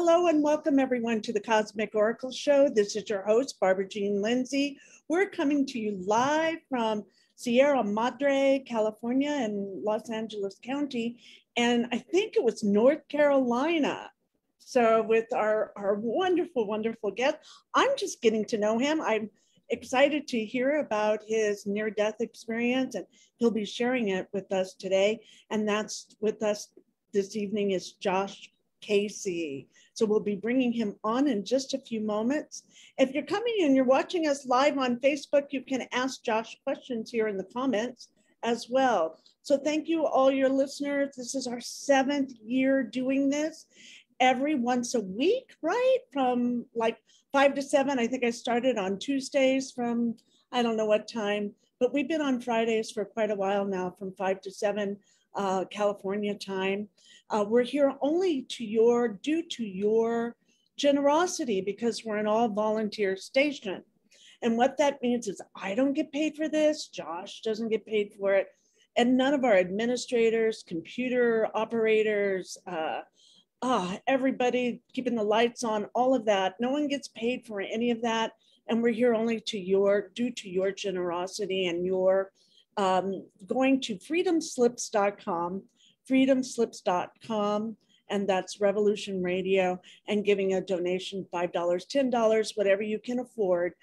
Hello and welcome everyone to the Cosmic Oracle Show. This is your host, Barbara Jean Lindsey. We're coming to you live from Sierra Madre, California and Los Angeles County. And I think it was North Carolina. So with our wonderful, wonderful guest, I'm just getting to know him. I'm excited to hear about his near-death experience, and he'll be sharing it with us today. And that's with us this evening is Josh Casey. So we'll be bringing him on in just a few moments. If you're coming and you're watching us live on Facebook, you can ask Josh questions here in the comments as well. So thank you all your listeners. This is our 7th year doing this every once a week, right? From like 5 to 7. I think I started on Tuesdays from, I don't know what time, but we've been on Fridays for quite a while now from 5 to 7 California time. We're here only due to your generosity because we're an all volunteer station. And what that means is I don't get paid for this, Josh doesn't get paid for it, and none of our administrators, computer operators, everybody keeping the lights on, all of that, no one gets paid for any of that. And we're here only due to your generosity and your going to freedomslips.com, and that's Revolution Radio, and giving a donation, $5, $10, whatever you can afford,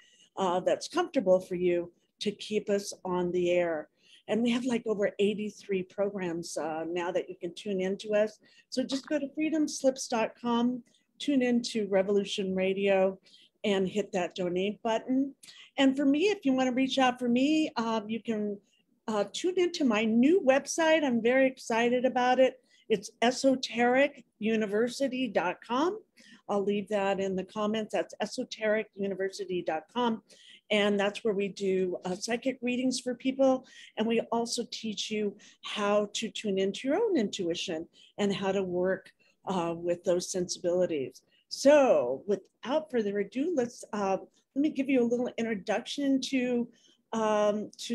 that's comfortable for you to keep us on the air. And we have like over 83 programs now that you can tune into us. So just go to freedomslips.com, tune into Revolution Radio, and hit that donate button. And for me, if you want to reach out for me, you can tune into my new website. I'm very excited about it. It's esotericuniversity.com. I'll leave that in the comments. That's esotericuniversity.com. And that's where we do psychic readings for people. And we also teach you how to tune into your own intuition and how to work with those sensibilities. So without further ado, let me give you a little introduction to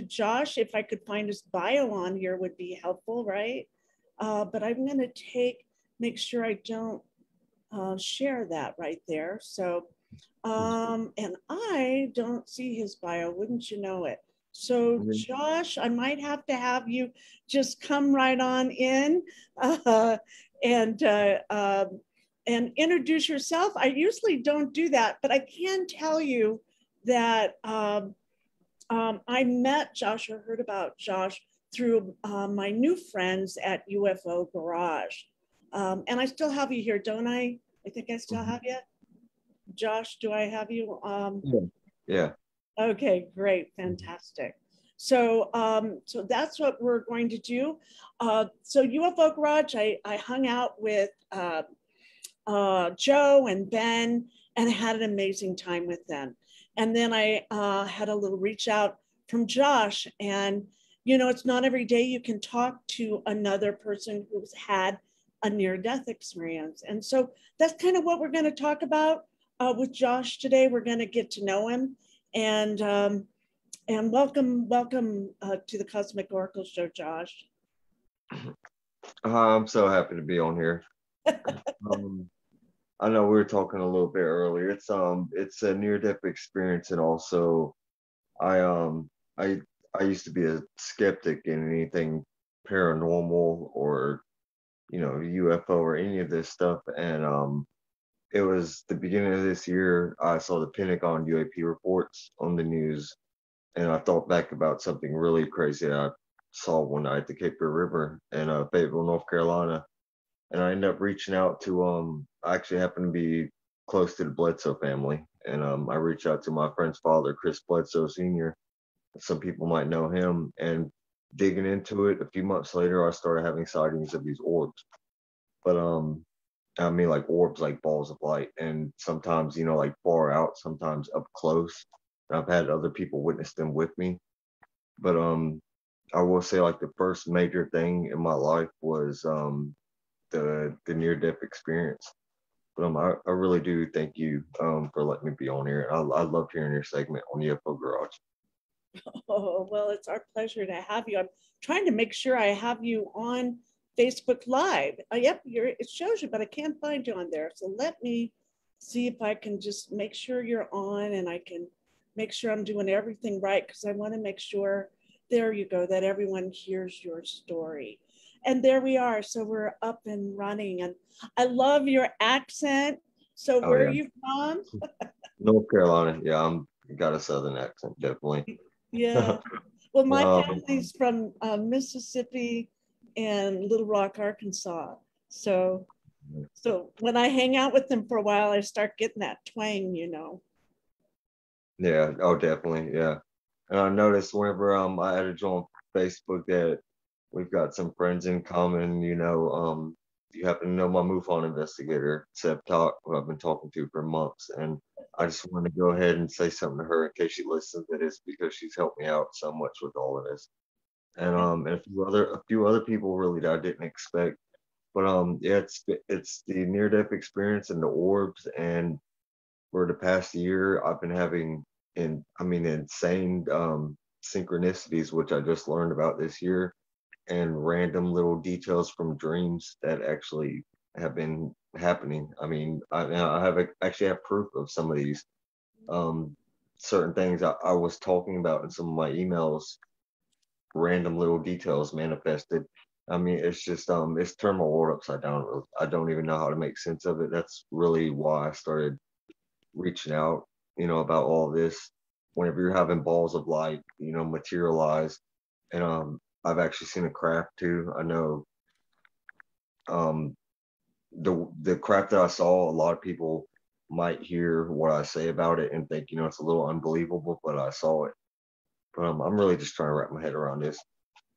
Josh. If I could find his bio on here would be helpful, right? But I'm gonna make sure I don't share that right there. So, and I don't see his bio, wouldn't you know it? So Josh, I might have to have you just come right on in and introduce yourself. I usually don't do that, but I can tell you that I met Josh or heard about Josh through my new friends at UFO Garage. And I still have you here, don't I? I think I still have you. Josh, do I have you? Yeah. Okay, great, fantastic. So, so that's what we're going to do. So UFO Garage, I hung out with Joe and Ben and had an amazing time with them. And then I had a little reach out from Josh, and you know, it's not every day you can talk to another person who's had a near-death experience. And so that's kind of what we're going to talk about with Josh today. We're going to get to know him, and welcome to the Cosmic Oracle Show, Josh. I'm so happy to be on here. I know we were talking a little bit earlier. It's a near-death experience, and also I used to be a skeptic in anything paranormal or UFO or any of this stuff, and it was the beginning of this year. I saw the Pentagon UAP reports on the news, and I thought back about something really crazy that I saw one night at the Cape Fear River in Fayetteville, North Carolina. And I ended up reaching out to I actually happen to be close to the Bledsoe family, and I reached out to my friend's father, Chris Bledsoe Sr. Some people might know him, and digging into it, a few months later, I started having sightings of these orbs. But I mean, like orbs, like balls of light, and sometimes like far out, sometimes up close. And I've had other people witness them with me. But I will say, like, the first major thing in my life was the near-death experience. But I really do thank you for letting me be on here. I love hearing your segment on UFO Garage. Oh, well, it's our pleasure to have you. I'm trying to make sure I have you on Facebook Live. Yep, it shows you, but I can't find you on there. So let me see if I can just make sure you're on, and I can make sure I'm doing everything right, because I want to make sure, there you go, that everyone hears your story. And there we are. So we're up and running. And I love your accent. So Oh where are yeah, you from? North Carolina. Yeah, I'm got a southern accent, definitely. Yeah. Well, my um, family's from Mississippi and Little Rock, Arkansas. So when I hang out with them for a while, I start getting that twang, you know. yeah, oh definitely, yeah. And I noticed whenever I added you on Facebook that we've got some friends in common. You happen to know my MUFON investigator, Seb Talk, who I've been talking to for months, and I just want to go ahead and say something to her in case she listens to this, because she's helped me out so much with all of this. And a few other people really that I didn't expect. But yeah, it's the near death experience and the orbs. And for the past year, I've been having insane synchronicities, which I just learned about this year, and random little details from dreams that actually have been happening. I mean, actually have proof of some of these um, certain things I was talking about in some of my emails. Random little details manifested. I mean, it's just it's turned my world upside down. I don't even know how to make sense of it. That's really why I started reaching out, about all this. Whenever you're having balls of light, materialize. And I've actually seen a craft too. I know um the craft that I saw, a lot of people might hear what I say about it and think, it's a little unbelievable, but I saw it. But I'm really just trying to wrap my head around this.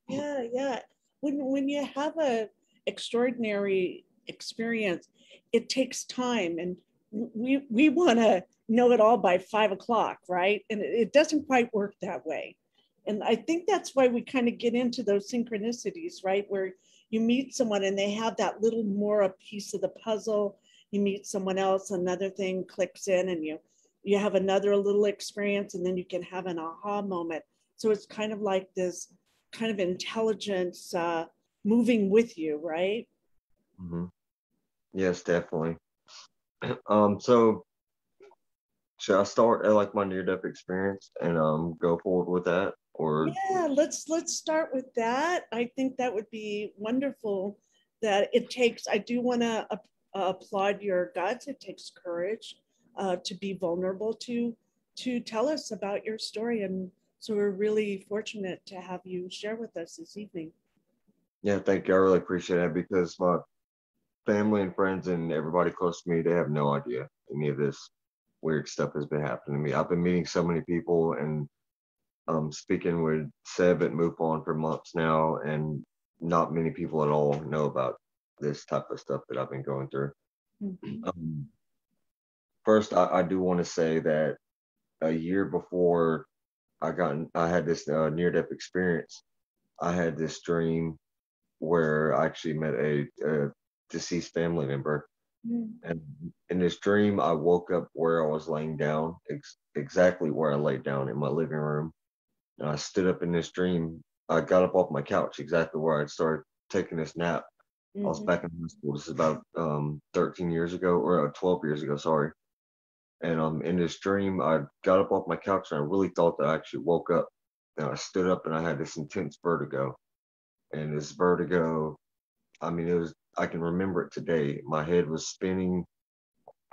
Yeah, yeah. When you have a extraordinary experience, it takes time, and we want to know it all by 5 o'clock, right? And it doesn't quite work that way. And I think that's why we kind of get into those synchronicities, right? Where you meet someone and they have that little more a piece of the puzzle. You meet someone else, another thing clicks in, and you have another little experience, and then you can have an aha moment. So it's kind of like this kind of intelligence moving with you, right? Hmm. Yes, definitely. So should I start at like my near death experience and go forward with that, or? Yeah, let's start with that. I think that would be wonderful. That it takes. I do want to applaud your guts. It takes courage to be vulnerable to tell us about your story, and so we're really fortunate to have you share with us this evening. Yeah, thank you. I really appreciate it, because my family and friends and everybody close to me, they have no idea any of this weird stuff has been happening to me. I've been meeting so many people and speaking with Seb at MUFON for months now, and not many people at all know about this type of stuff that I've been going through. Mhm. Um, First, I do want to say that a year before I had this near-death experience, I had this dream where I actually met a deceased family member. Mm. And in this dream, I woke up where I was laying down, exactly where I laid down in my living room. And I stood up in this dream. I got up off my couch exactly where I'd started taking this nap. I was back Mhm. in high school. This is about 13 years ago, or 12 years ago, sorry. And in this dream, I got up off my couch and I really thought that I actually woke up. And I stood up and I had this intense vertigo. And this vertigo, I mean, I can remember it today. My head was spinning.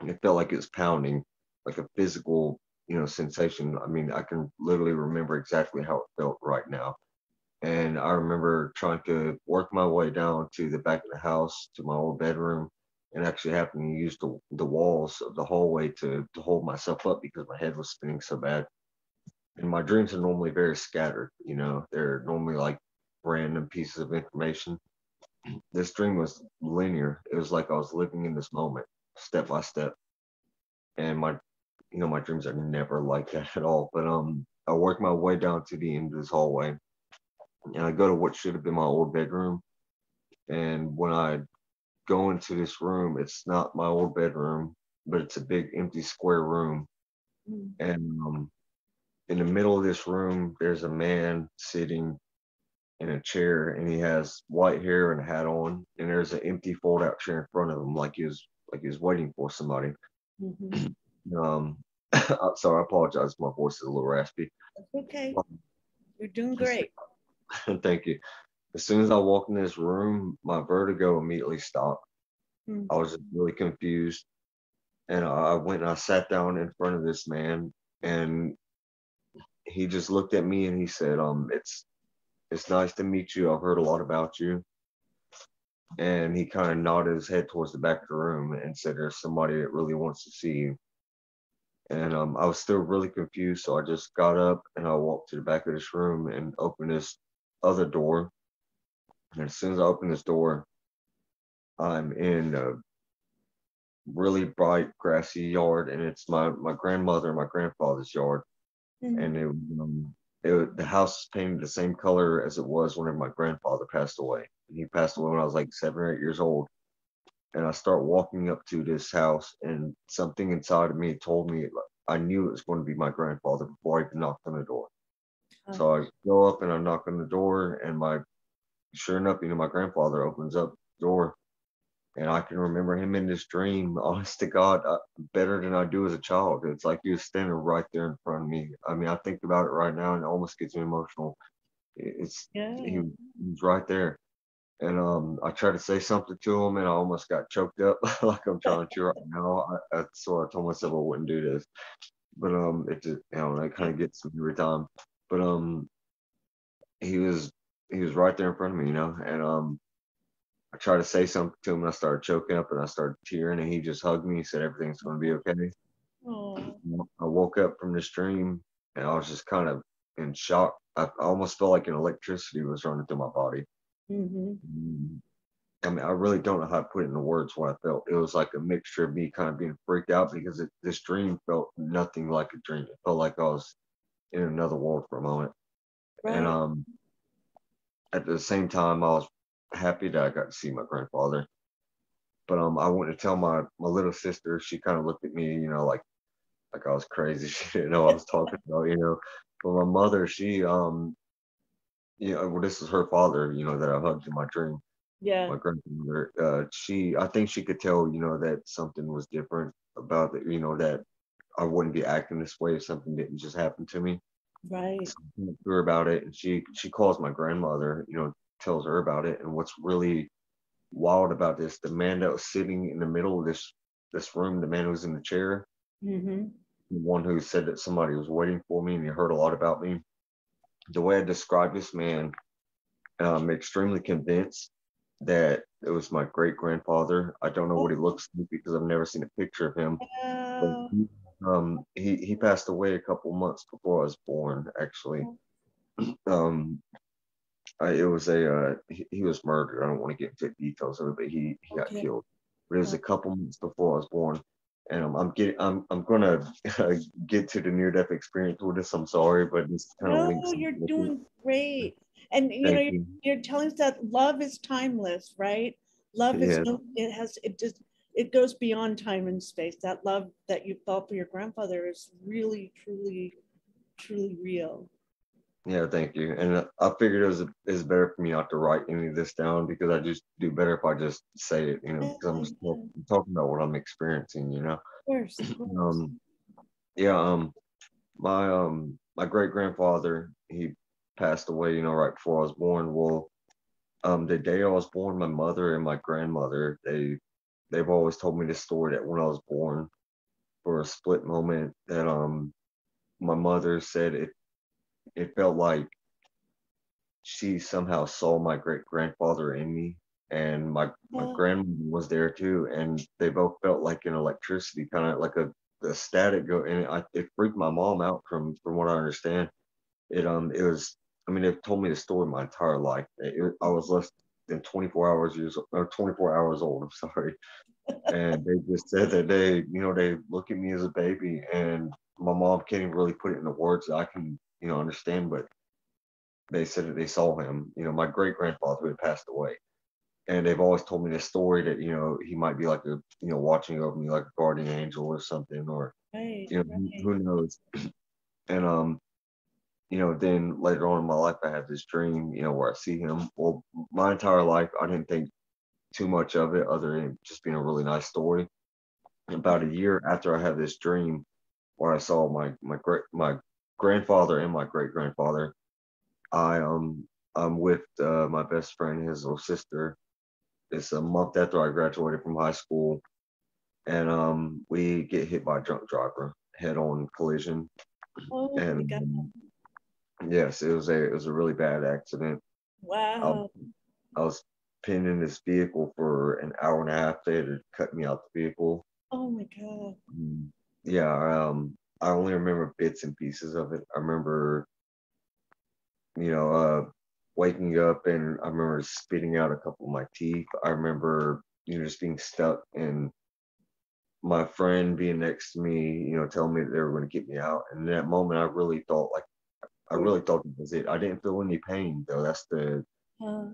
It felt like it was pounding, like a physical, sensation. I mean, I can literally remember exactly how it felt right now. And I remember trying to work my way down to the back of the house to my old bedroom, and actually having to use the walls of the hallway to hold myself up because my head was spinning so bad. And my dreams are normally very scattered, they're normally like random pieces of information. This dream was linear. It was like I was living in this moment step by step. And my dreams are never like that at all. But I work my way down to the end of this hallway, and I go to what should have been my old bedroom. And when I go into this room, it's not my old bedroom, but it's a big empty square room. Mm. And in the middle of this room, there's a man sitting, in a chair, and he has white hair and a hat on, and there's an empty fold out chair in front of him, like he was waiting for somebody. Mm-hmm. Um, I'm sorry, I apologize. My voice is a little raspy. Okay. You're doing great. Thank you. As soon as I walked in this room, my vertigo immediately stopped. Mm-hmm. I was just really confused. And I went and I sat down in front of this man, and he just looked at me and he said, it's nice to meet you. I've heard a lot about you. And he kind of nodded his head towards the back of the room and said, there's somebody that really wants to see you. And I was still really confused, so I just got up and I walked to the back of this room and opened this other door. And as soon as I opened this door, I'm in a really bright grassy yard, and it's my grandmother and my grandfather's yard. Mm-hmm. And the house is painted the same color as it was whenever my grandfather passed away. And he passed away when I was like 7 or 8 years old. And I start walking up to this house, and something inside of me told me I knew it was going to be my grandfather before I even knocked on the door. So I go up and I knock on the door, and sure enough, my grandfather opens up the door, and I can remember him in this dream, honest to God, better than I do as a child. It's like he was standing right there in front of me. I mean, I think about it right now, and it almost gets me emotional. He was right there. And I tried to say something to him, and I almost got choked up like I'm trying to right now. So I told myself I wouldn't do this, but it just it kind of gets me every time. But he was right there in front of me, and I tried to say something to him, and I started choking up, and I started tearing, and he just hugged me. He said everything's going to be okay. Oh. I woke up from this dream, and I was just kind of in shock. I almost felt like an electricity was running through my body. Mm-hmm. I mean, I really don't know how to put it into words what I felt. It was like a mixture of me kind of being freaked out because this dream felt nothing like a dream. It felt like I was in another world for a moment. Right. And at the same time, I was happy that I got to see my grandfather. But I went to tell my little sister. She kind of looked at me, like I was crazy. She didn't know what I was talking about. But my mother, she well, this is her father, that I hugged in my dream. Yeah. My grandmother, I think she could tell, that something was different about it, that I wouldn't be acting this way if something didn't just happen to me. Right. So I talked to her about it, and she calls my grandmother, tells her about it. And what's really wild about this, the man that was sitting in the middle of this room, the man who was in the chair, Mm-hmm. the one who said that somebody was waiting for me and he heard a lot about me. The way I describe this man, I'm extremely convinced that it was my great grandfather. I don't know what he looks like because I've never seen a picture of him. But he passed away a couple months before I was born, actually. Um, it was he was murdered. I don't want to get into details of it, but he got killed. But it was a couple months before I was born, and I'm gonna get to the near death experience with this. I'm sorry, but this kind of links. No, you're doing great. And Thank you. you're telling us that love is timeless, right? Love is it goes beyond time and space. That love that you felt for your grandfather is really, truly, truly real. Yeah, thank you. And I figured it's better for me not to write any of this down because I just do better if I just say it, because I'm just talking about what I'm experiencing. Of course, of course. Yeah, my great grandfather, he passed away, right before I was born. Well, the day I was born, my mother and my grandmother, they've always told me this story that when I was born, for a split moment, that my mother said it felt like she somehow saw my great grandfather in me, and my grandmother was there too, and they both felt like an electricity, kind of like a static go, and it freaked my mom out from what I understand. It was, I mean, they've told me the story my entire life. I was less than 24 hours old. I'm sorry, and they just said that they look at me as a baby, and my mom can't even really put it into words that I can understand, but they said that they saw him. My great grandfather who had passed away, and they've always told me this story that he might be like watching over me like a guardian angel or something, or Right. who knows. And then later on in my life, I had this dream, where I see him. Well, my entire life, I didn't think too much of it other than just being a really nice story. About a year after I had this dream where I saw my grandfather and my great grandfather, I'm with my best friend, his little sister. It's a month after I graduated from high school, and we get hit by a drunk driver, head on collision, Oh my and God. yes, it was a really bad accident. I, Wow. I was pinned in this vehicle for an hour and a half. They had to cut me out the vehicle. Oh my God. Mm. Yeah, I only remember bits and pieces of it. I remember, you know, waking up and I remember spitting out a couple of my teeth. I remember, just being stuck and my friend being next to me, telling me that they were going to get me out. And in that moment, I really thought that was it. I didn't feel any pain though. That's Uh,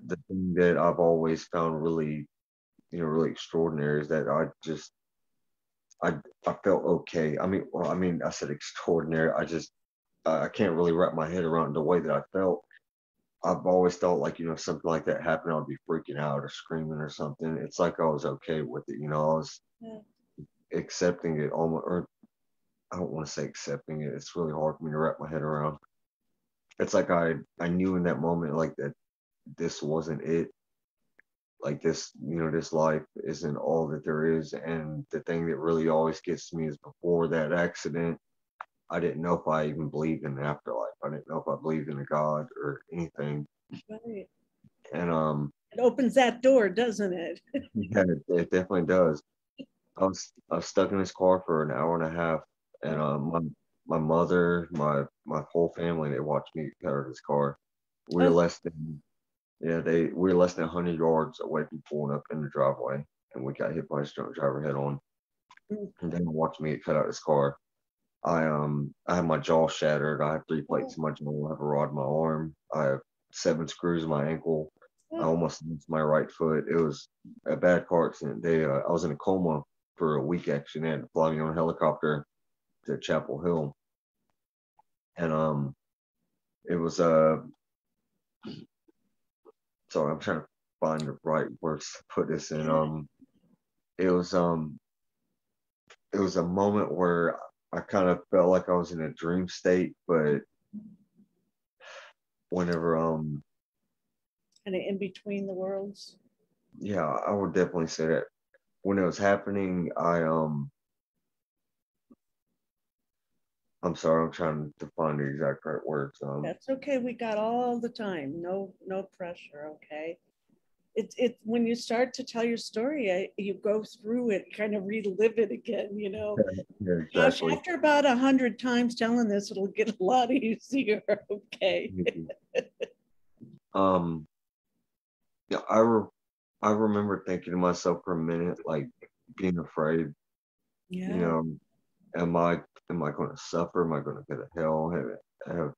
the thing that I've always found really, really extraordinary is that I I felt okay. I said extraordinary. I can't really wrap my head around the way that I felt. I've always felt like, if something like that happened, I'd be freaking out or screaming or something. It's like I was okay with it. I was yeah. accepting it almost, or I don't want to say accepting it. It's really hard for me to wrap my head around. It's like I knew in that moment like that this wasn't it. Like this life isn't all that there is. And the thing that really always gets to me is before that accident, I didn't know if I even believed in the afterlife. I didn't know if I believed in a God or anything. Right. And It opens that door, doesn't it? yeah, it definitely does. I was stuck in this car for an hour and a half, and my mother, my whole family, they watched me get out of this car. We were Oh, less than we were less than 100 yards away from pulling up in the driveway, and we got hit by this drunk driver head on. mm, And then watched me get cut out of this car. I had my jaw shattered. I have 3 plates oh, in my jaw. I have a rod in my arm. I have 7 screws in my ankle. I oh, almost lost my right foot. It was a bad car accident. I was in a coma for a week actually. They had to fly me on a helicopter to Chapel Hill, and it was sorry, I'm trying to find the right words to put this in. yeah. It was it was a moment where I kind of felt like I was in a dream state, but whenever Kind of in between the worlds. yeah, I would definitely say that when it was happening, I'm sorry, I'm trying to find the exact right words. That's okay. We got all the time. No pressure. Okay. It when you start to tell your story, you go through it, kind of relive it again. Yeah, Gosh, exactly. after about 100 times telling this, it'll get a lot easier. Okay. Mhm. Um, yeah, I remember thinking to myself for a minute, like being afraid, you Yeah. know, am I am I going to suffer? Am I going to go to hell? Have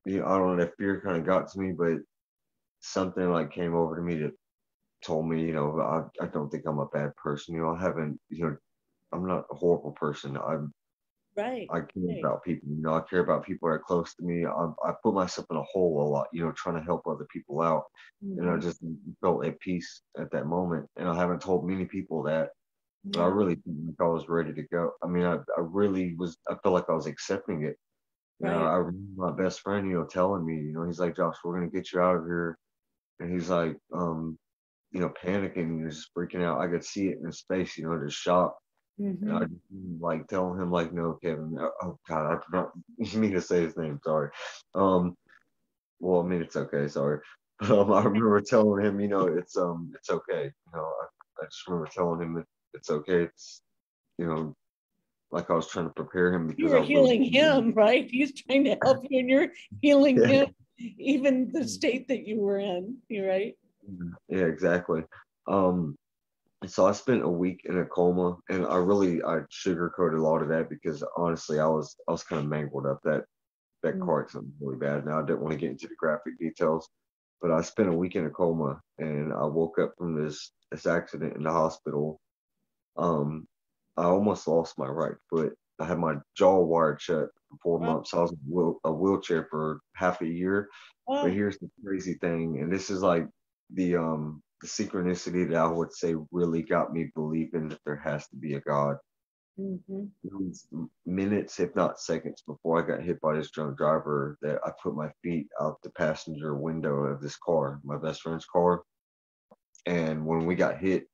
I don't know. That fear kind of got to me, but something like came over to me that told me, I don't think I'm a bad person. I haven't, I'm not a horrible person. Right. I care Right. about people. I care about people that are close to me. I put myself in a hole a lot, trying to help other people out. And I Mhm. just felt at peace at that moment. And I haven't told many people that, but I Yeah. really felt like I was ready to go. I mean, I really was, I felt like I was accepting it. Right. I remember my best friend, telling me, he's like, Josh, we're going to get you out of here. And he's like, panicking, just freaking out. I could see it in his face, just shocked. And I Hmm. just like telling him like, no, Kevin. Oh God, I forgot me to say his name. Sorry. Um, well, I mean it's okay. Sorry. I remember telling him, it's okay. I just remember telling him it's okay. It's like I was trying to prepare him You because were I really, healing him, right? He's trying to help you, and you're healing yeah, him, even the state that you were in. You right? yeah, exactly. Um, so I spent a week in a coma, and I sugarcoated a lot of that because honestly, I was kind of mangled up. That Mm. car accident was really bad. Now I didn't want to get into the graphic details, but I spent a week in a coma, and I woke up from this accident in the hospital. Um, I almost lost my right foot. I had my jaw wired shut for 4 months. So I was in a wheelchair for half a year. But Oh, here's the crazy thing, and this is like the synchronicity that I would say really got me believing that there has to be a God. mhm. It was minutes, if not seconds, before I got hit by this drunk driver that I put my feet out the passenger window of this car, my best friend's car. And when we got hit,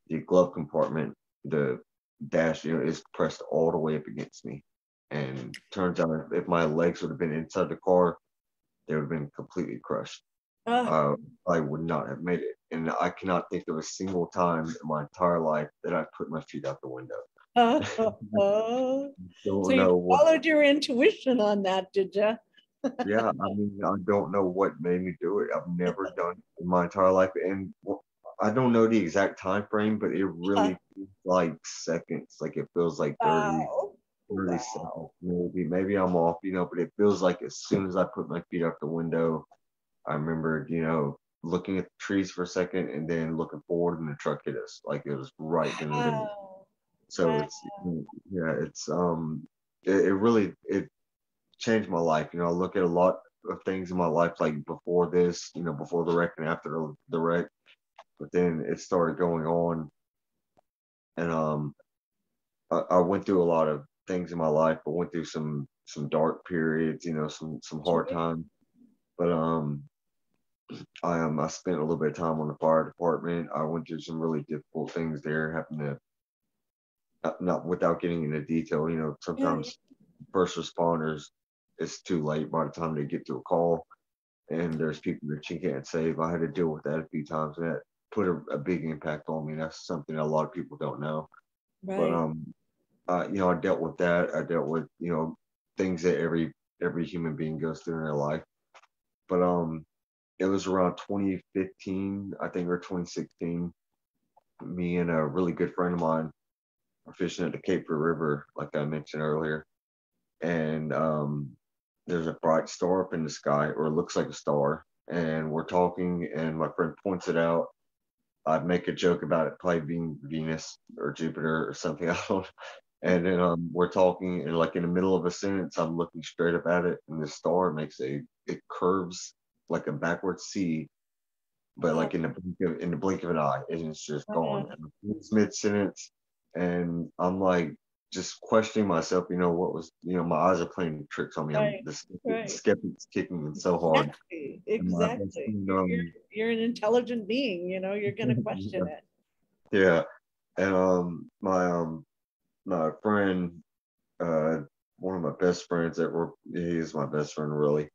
the glove compartment, the dash, is pressed all the way up against me. And turns out if my legs would have been inside the car, they would have been completely crushed. Ah, I would not have made it. And I cannot think of a single time in my entire life that I put my feet out the window. ah, ah, ah. So Don't you know what. followed your intuition on that, did you? Yeah, I mean, I don't know what made me do it. I've never done it in my entire life, and I don't know the exact time frame, but it really feels like seconds. Like it feels like 30, Wow. 30 Wow. seconds, maybe I'm off, but it feels like as soon as I put my feet out the window, I remember, looking at the trees for a second and then looking forward and the truck hit us. Like it was right then and there. Wow. So Wow. it's, yeah, it really, it changed my life. I look at a lot of things in my life, like before this, before the wreck and after the wreck, but then it started going on. And I went through a lot of things in my life. I went through some dark periods, some hard Sure. times. But I spent a little bit of time on the fire department. I went through some really difficult things there, having to not without getting into detail. Yeah. Sometimes first responders, it's too late by the time they get to a call, and there's people that you can't save. I had to deal with that a few times, and that put a big impact on me. That's something that a lot of people don't know. But Right. I dealt with that. I dealt with things that every human being goes through in their life. But it was around 2015, I think, or 2016. Me and a really good friend of mine were fishing at the Cape Fear River, like I mentioned earlier, and there's a bright star up in the sky, or it looks like a star. And we're talking, and my friend points it out. I'd make a joke about it probably being Venus or Jupiter or something. I don't. And then we're talking, and like in the middle of a sentence, I'm looking straight up at it, and the star it curves like a backward C, but Wow. like in the blink of an eye, and it's just gone. Wow. And it's mid sentence, and I'm like just questioning myself. What was my eyes are playing tricks on me. I'm Right. the Right. skeptic's kicking me so hard. Exactly. And my best Exactly. friend, You're an intelligent being, you're gonna question it. yeah, and my friend, uh, one of my best friends he's my best friend really.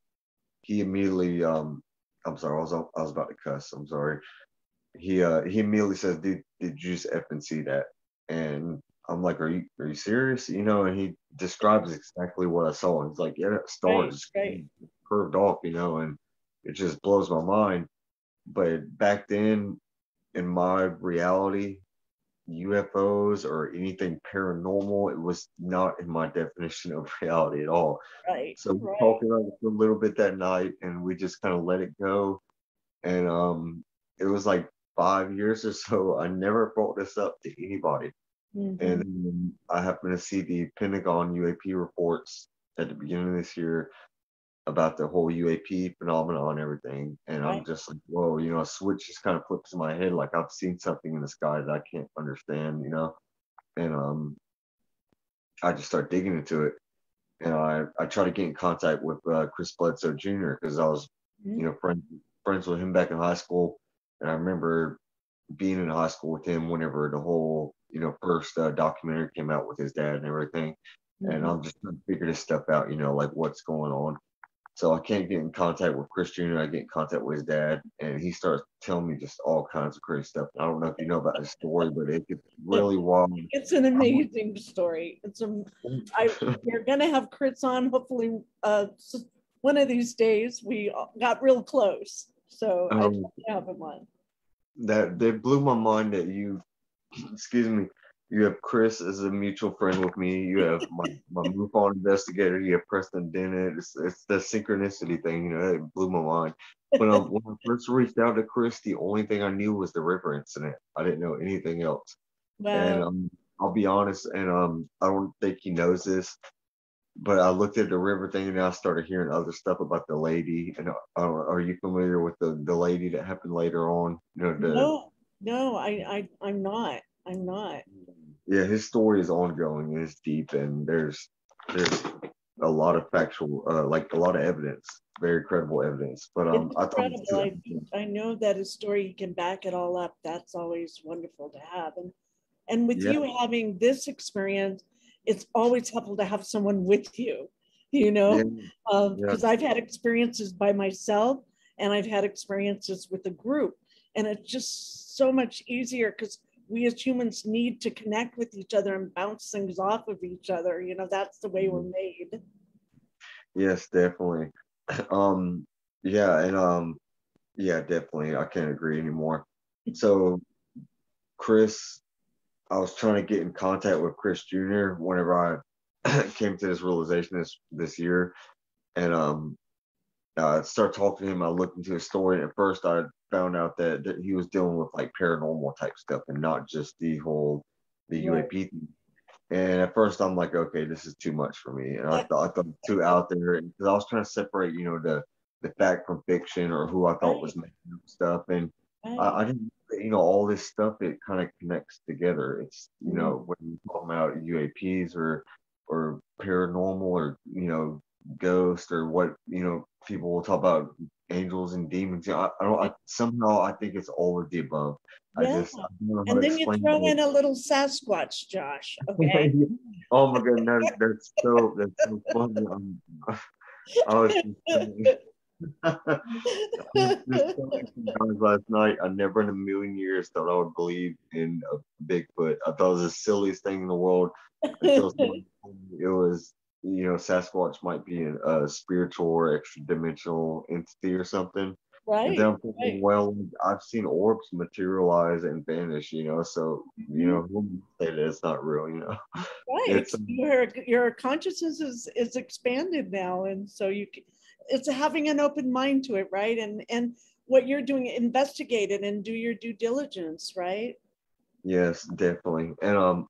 He immediately, I'm sorry, I was about to cuss. I'm sorry. He immediately says, did you just F and see that? And I'm like, are you serious? And he describes exactly what I saw. He's like, yeah, that star Right, just right. curved off, and it just blows my mind. But back then, in my reality, UFOs or anything paranormal, it was not in my definition of reality at all. Right, So we right. talked about it for a little bit that night, and we just kind of let it go. And it was like 5 years or so. I never brought this up to anybody. And Mm-hmm. then I happened to see the Pentagon UAP reports at the beginning of this year about the whole UAP phenomenon and everything. And I'm Right. just like, whoa, a switch just kind of flips in my head. Like I've seen something in the sky that I can't understand. And I just start digging into it. And I try to get in contact with Chris Bledsoe Jr. because I was, Mhm. friends with him back in high school. And I remember being in high school with him whenever the whole, first documentary came out with his dad and everything. And Mhm. I'm just trying to figure this stuff out, like what's going on. So I can't get in contact with Chris Jr. I get in contact with his dad, and he starts telling me just all kinds of crazy stuff. I don't know if you know about his story, but it gets really wild. It's an amazing story. We're gonna have Chris on. Hopefully, one of these days. We got real close, so I'd Um, love to have him on. that blew my mind that you, excuse me, you have Chris as a mutual friend with me. You have my MUFON investigator. You have Preston Dennett. It's the synchronicity thing. It blew my mind. But when I first reached out to Chris, the only thing I knew was the river incident. I didn't know anything else. And Wow. I'll be honest, and I don't think he knows this, but I looked at the river thing and I started hearing other stuff about the lady. And are you familiar with the lady that happened later on? You know, the No, no, I'm not. I'm not. yeah, his story is ongoing and it's deep, and there's a lot of factual, like a lot of evidence, very credible evidence. But It's I thought it was incredible. I know that a story you can back it all up. That's always wonderful to have. And with yeah, you having this experience, it's always helpful to have someone with you, you yeah, know, yeah, because I've had experiences by myself and I've had experiences with a group. And it's just so much easier because we as humans need to connect with each other and bounce things off of each other. You know, that's the way we're made. yes, definitely. Um, yeah, and yeah, definitely. I can't agree anymore. So Chris, I was trying to get in contact with Chris Jr. whenever I came to this realization this year, and I started talking to him. I looked into his story, and at first I found out that he was dealing with like paranormal type stuff and not just the Right. UAP thing. And at first I'm like, okay, this is too much for me, and I thought it was too out there because I was trying to separate, the fact from fiction or who I thought was Right. making up stuff, and Right. I didn't, all this stuff, it kind of connects together. It's Mhm. when you talk about UAPs or paranormal or ghost or what people will talk about angels and demons. I don't. Somehow I think it's all of the above. Yeah. I don't know how to And then you explain throw it. in a little Sasquatch, Josh. Okay. Oh my god, that's so funny. I was just telling some guys last night. I never in a million years thought I would believe in a Bigfoot. I thought it was the silliest thing in the world until someone told me it was, Sasquatch might be a spiritual or extra dimensional entity or something. And then Right. I'm thinking, Right. well, I've seen orbs materialize and vanish, so Mhm. who would say that it's not real, Right. It's Your consciousness is expanded now, and so it's having an open mind to it, right? And what you're doing, investigate it and do your due diligence, right? yes, definitely. And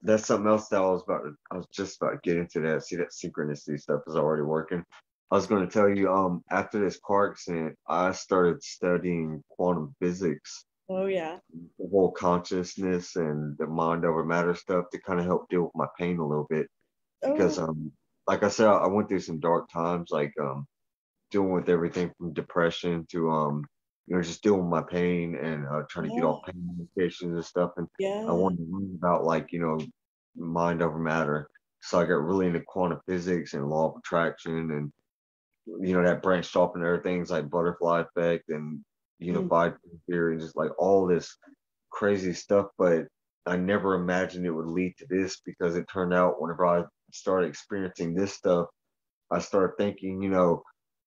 that's something else that I was just about to get into that. See, that synchronicity stuff is already working. I was going to tell you, after this car accident, I started studying quantum physics, Oh yeah. the whole consciousness and the mind over matter stuff to kind of help deal with my pain a little bit. Because Oh like I said, I went through some dark times, like dealing with everything from depression to just dealing with my pain and trying to get yeah. off pain medications and stuff. And I Yeah. wanted to learn about like mind over matter. So I got really into quantum physics and law of attraction, and that branched off into other things like butterfly effect and Mm. unified theory and just like all this crazy stuff. But I never imagined it would lead to this, because it turned out whenever I started experiencing this stuff, I started thinking,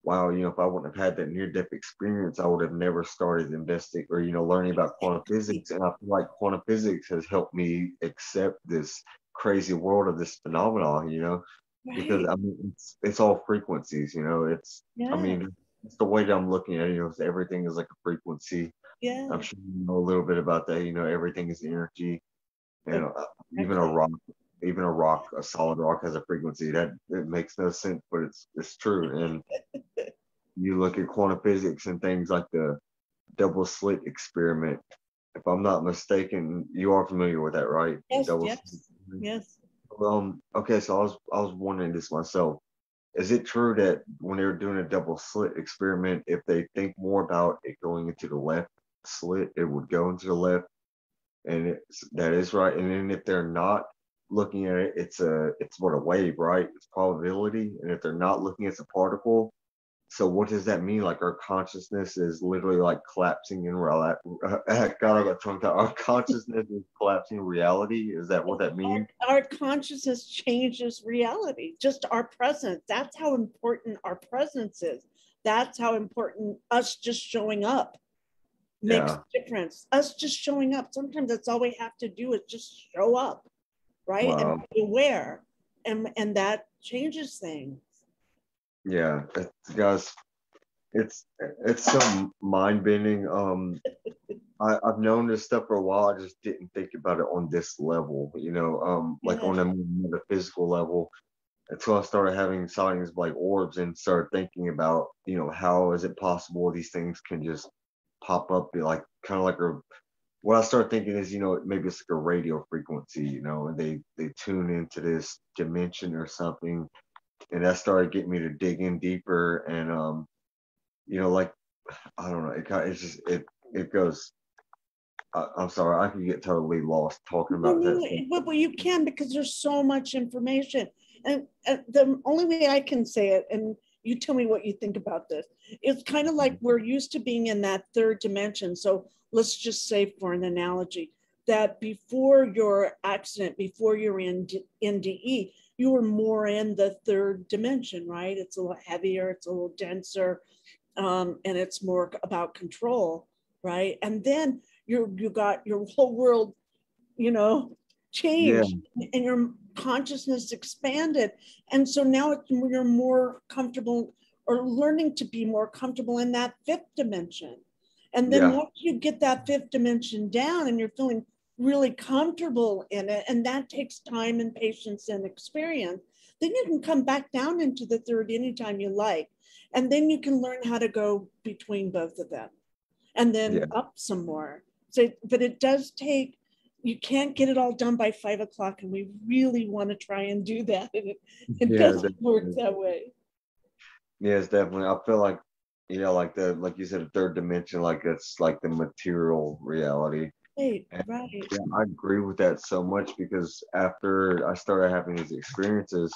wow, if I wouldn't have had that near-death experience, I would have never started investing or, learning about quantum physics. And I feel like quantum physics has helped me accept this crazy world of this phenomenon, because Right. I mean, it's all frequencies, I Yeah. mean, it's the way that I'm looking at it, everything is like a frequency. I'm Yeah. sure you know a little bit about that, everything is energy. You know, even a Exactly. rock, a solid rock has a frequency. That it makes no sense, but it's true. And you look at quantum physics and things like the double slit experiment. If I'm not mistaken, you are familiar with that, right? The Yes. double slit Yes. experiment. Yes. Okay, so I was wondering this myself. Is it true that when they're doing a double slit experiment, if they think more about it going into the left slit, it would go into the left, and that is right. And then if they're not looking at it, it's what, a wave, right? It's probability. And if they're not looking, it's a particle. So what does that mean? Like our consciousness is literally like collapsing in reality. God, I got tongue tied. Our consciousness is collapsing in reality. Is that what that means? Our consciousness changes reality, just our presence. That's how important our presence is. That's how important us just showing up makes Yeah. a difference. Us just showing up. Sometimes that's all we have to do is just show up, right? And Wow. be aware. And that changes things. Yeah. Guys, it's some mind bending. I've known this stuff for a while. I just didn't think about it on this level, like Yeah. on a more metaphysical level. until I started having sightings of like orbs and started thinking about, how is it possible these things can just pop up, be like kind of like a, what I started thinking is, maybe it's like a radio frequency, and they tune into this dimension or something, and that started getting me to dig in deeper, and like I don't know, it's just it goes. I'm sorry, I could get totally lost talking No, about that no, stuff. well, you can, because there's so much information. And the only way I can say it, and you tell me what you think about this, it's kind of like we're used to being in that third dimension. So let's just say, for an analogy, that before your accident, before you're in NDE, you were more in the third dimension, right? It's a little heavier, it's a little denser, and it's more about control, right? And then you got your whole world, you know, Yeah, changed, and your consciousness expanded. And so now you're more comfortable, or learning to be more comfortable in that fifth dimension. And then yeah, once you get that fifth dimension down and you're feeling really comfortable in it, and that takes time and patience and experience, then you can come back down into the third anytime you like. And then you can learn how to go between both of them and then yeah, up some more. So, but it does take, you can't get it all done by 5 o'clock, and we really want to try and do that. And it yeah. doesn't work that way. Yes, definitely. I feel like, like like you said, the third dimension, like it's like the material reality. Right, And right. yeah, I agree with that so much because after I started having these experiences,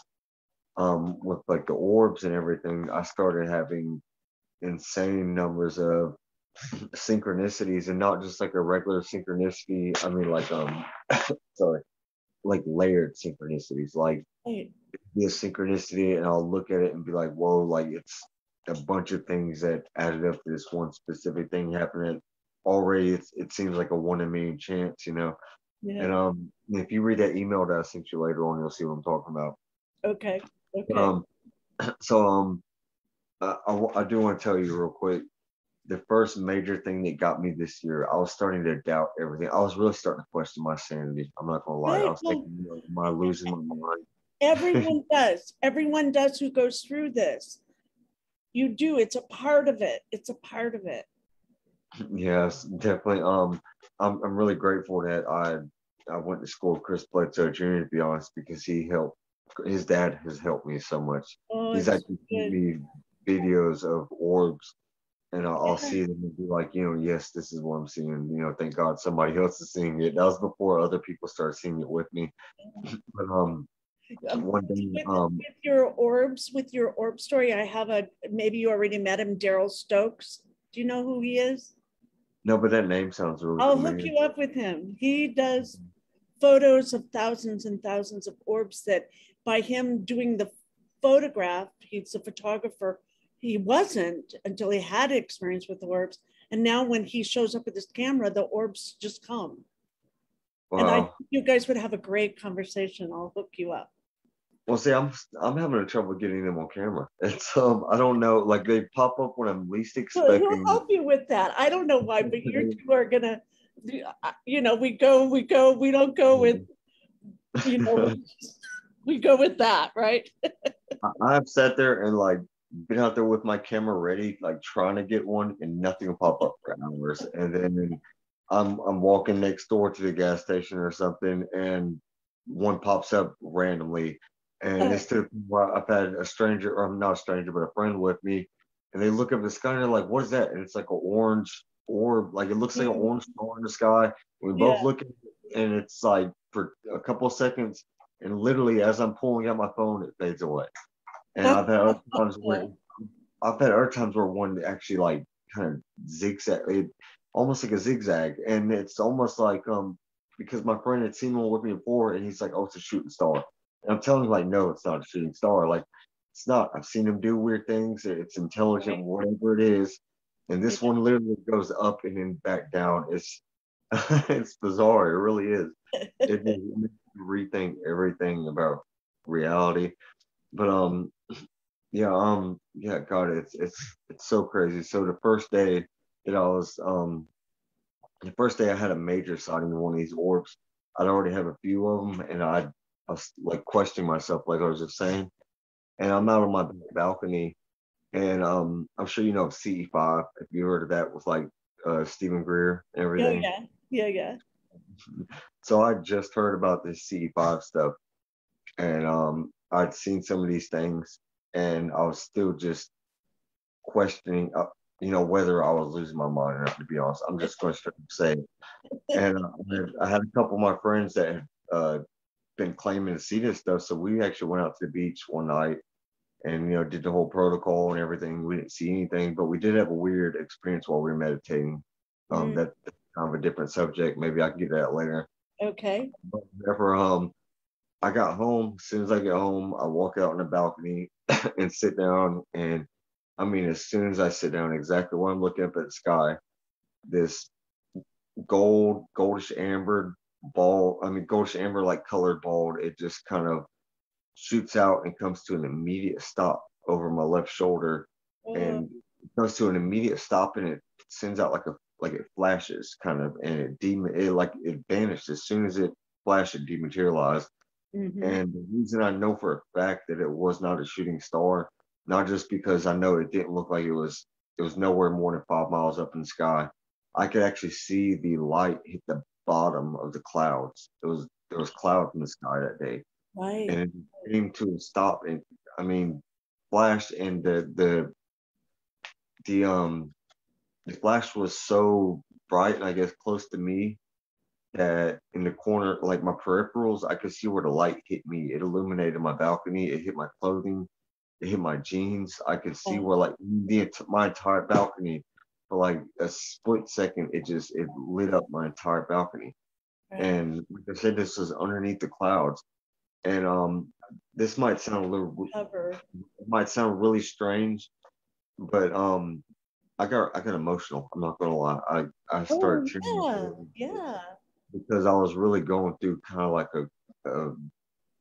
with like the orbs and everything, I started having insane numbers of synchronicities, and not just like a regular synchronicity. I mean, like sorry, like layered synchronicities, like Right. be a synchronicity, and I'll look at it and be like, whoa, like it's a bunch of things that added up to this one specific thing happening. Already, it seems like a one in a million chance. Yeah. And if you read that email that I sent you later on, you'll see what I'm talking about. Okay. But Okay. so I do want to tell you real quick. The first major thing that got me this year, I was starting to doubt everything. I was really starting to question my sanity. I'm not gonna lie. I Right. was Well, thinking, am I losing my mind? everyone does. Everyone does who goes through this. You do. It's a part of it. It's a part of it. Yes, definitely. I'm really grateful that I went to school with Chris Bledsoe Jr. to be honest, because he helped. His dad has helped me so much. Oh, He's it's actually sent good. me videos of orbs, and I'll Yeah. see them and be like, yes, this is what I'm seeing. Thank God somebody else is seeing it. That was before other people started seeing it with me. But one day, With your orb story, I have maybe you already met him, Daryl Stokes. Do you know who he is? no, but that name sounds really I'll hook familiar. you up with him. He does photos of thousands and thousands of orbs that, by him doing the photograph, he's a photographer. He wasn't until he had experience with the orbs. And now when he shows up with his camera, the orbs just come. And I think Wow. you guys would have a great conversation. I'll hook you up. Well, see, I'm having a trouble getting them on camera. It's I don't know, like they pop up when I'm least He'll expecting. help you with that. I don't know why, but you two are gonna, we don't go with, you know, we go with that, right? I've sat there and like been out there with my camera ready, like trying to get one, and nothing will pop up for hours. And then I'm walking next door to the gas station or something, and one pops up randomly. And it's to the point where I've had a stranger, or not a stranger, but a friend with me, and they look up at the sky and they're like, "What is that?" And it's like an orange orb, like it looks like an orange star in the sky. We both Yeah. look at it, and it's like for a couple of seconds, and literally as I'm pulling out my phone, it fades away. And I've had other times where one actually like kind of zigzag, almost like a zigzag, and it's almost like because my friend had seen one with me before, and he's like, "Oh, it's a shooting star," and I'm telling him like, "No, it's not a shooting star. Like, it's not. I've seen him do weird things. It's intelligent, Right. whatever it is." And Yeah. this one literally goes up and then back down. It's it's bizarre. It really is. It just makes you rethink everything about reality. But yeah, God, it's so crazy. So that I was the first day I had a major sighting of one of these orbs. I'd already have a few of them, and I was like questioning myself, like I was just saying. and I'm out on my balcony, and I'm sure you know of CE5. If you heard of that with like Stephen Greer and Oh everything. yeah, yeah, yeah. So I just heard about this CE5 stuff, and I'd seen some of these things, and I was still just questioning, whether I was losing my mind or not. To be honest, I'm just going to say it. And I had a couple of my friends that had been claiming to see this stuff, so we actually went out to the beach one night and did the whole protocol and everything. We didn't see anything, but we did have a weird experience while we were meditating. That's kind of a different subject. Maybe I can get that later. Okay. But whenever I got home, as soon as I get home, I walk out on the balcony and sit down. And I mean, as soon as I sit down, exactly when I'm looking up at the sky, this goldish amber ball, goldish amber like colored ball, it just kind of shoots out and comes to an immediate stop over my left shoulder. Oh, And it comes to an immediate stop, and it sends out like it flashes kind of, and it vanished as soon as it flashed, it dematerialized. mm-hmm. And the reason I know for a fact that it was not a shooting star, not just because I know it didn't look like it was nowhere more than 5 miles up in the sky. I could actually see the light hit the bottom of the clouds. There was clouds in the sky that day, Right. and it came to a stop. And I mean, flashed, and the the flash was so bright, and I guess close to me, that in the corner, like my peripherals, I could see where the light hit me. It illuminated my balcony. It hit my clothing. It hit my jeans. I could see Oh, where like my entire balcony for like a split second. It lit up my entire balcony. right. And like I said, this was underneath the clouds. And this Cover. might sound really strange, but I got emotional. I'm not gonna lie. I started Oh tearing yeah, up yeah. because I was really going through kind of like a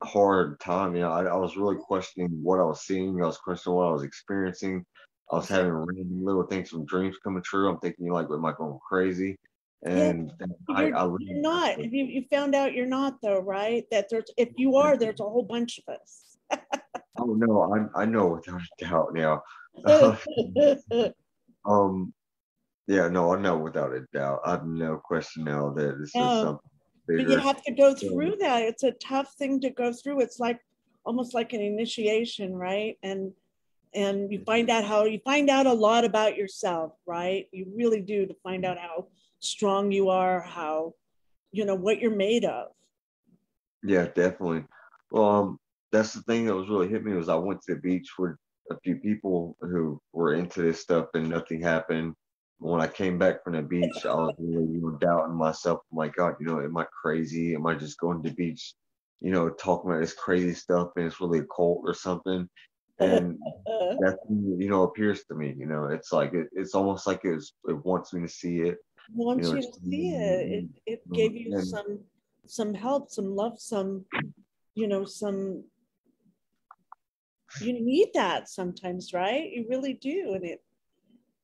hard time. I was really questioning what I was seeing. I was questioning what I was experiencing. I was having Exactly. random little things from dreams coming true. I'm thinking like, am I going crazy? Yeah. And that night, You're I you're literally not. You found out you're not though, right? That there's if you are, there's a whole bunch of us. oh no, I know without a doubt now. But um, yeah, no, I know without a doubt. I have no question now that this is you something bigger. have to go Um, through that. It's a tough thing to go through. It's like almost like an initiation, right? And you find out a lot about yourself, right? You really do, to find out how strong you are, how what you're made of. Yeah, definitely. Well, that's the thing that was really hit me was I went to the beach with a few people who were into this stuff and nothing happened. When I came back from the beach, I was really, doubting myself. I'm like, God, am I crazy? Am I just going to the beach, talking about this crazy stuff and it's really a cult or something? And that thing, appears to me. It's like it's almost like it wants me to see it. Once you It's, see it, it gave you and some help, some love, some you need that sometimes, right? You really do.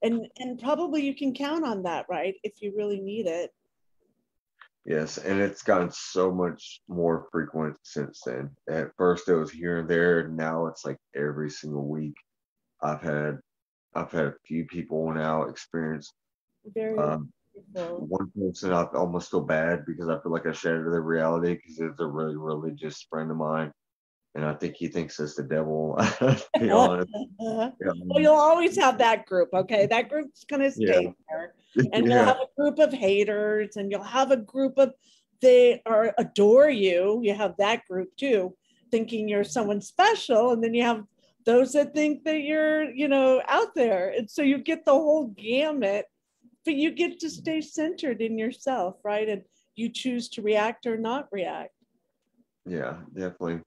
And probably you can count on that, right? If you really need it. yes, and it's gotten so much more frequent since then. At first it was here and there, and now it's like every single week. I've had I've had a few people now experience. Very Um, wonderful. one person I almost feel bad because I feel like I shattered their reality because it's a really religious friend of mine, and I think he thinks it's the devil. To be honest, Well, yeah, you'll always have that group, okay? That group's gonna yeah, stay there. And you'll yeah, have a group of haters, and you'll have a group of they are adore you. You have that group too, thinking you're someone special, and then you have those that think that you're, out there. And so you get the whole gamut, but you get to stay centered in yourself, right? And you choose to react or not react. yeah, definitely.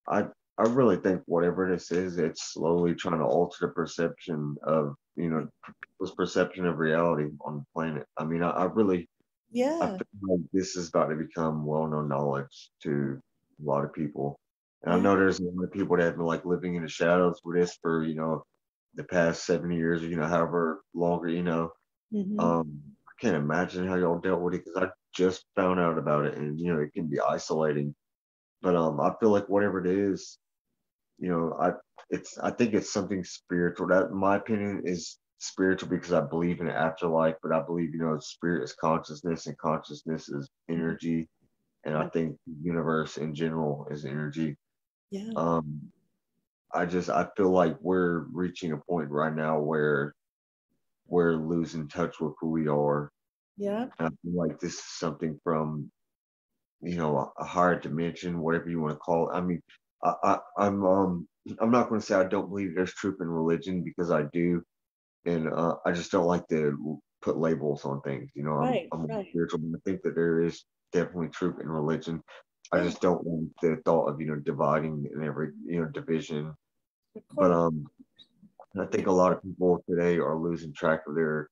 I I really think whatever this is, it's slowly trying to alter the perception of people's perception of reality on the planet. I mean, I Yeah, feel like this is about to become well-known knowledge to a lot of people, and I yeah. know there's a lot of people that have been like living in the shadows with this for the past 7 years, or however longer. Mm-hmm. I can't imagine how y'all dealt with it because I just found out about it, and it can be isolating. But I feel like whatever it is, you know, I I think it's something spiritual. That, in my opinion, is spiritual because I believe in an afterlife, but I believe, spirit is consciousness and consciousness is energy. And I Yeah. think the universe in general is energy. Yeah. Um, I feel like we're reaching a point right now where we're losing touch with who we are. Yeah. And I feel like this is something from, a higher dimension, whatever you want to call it. I mean, I'm not going to say I don't believe there's truth in religion, because I do, and I just don't like to put labels on things. Right. I'm Right. spiritual, and I think that there is definitely truth in religion. I Yeah. just don't want the thought of dividing and every division. Of But course. I think a lot of people today are losing track of their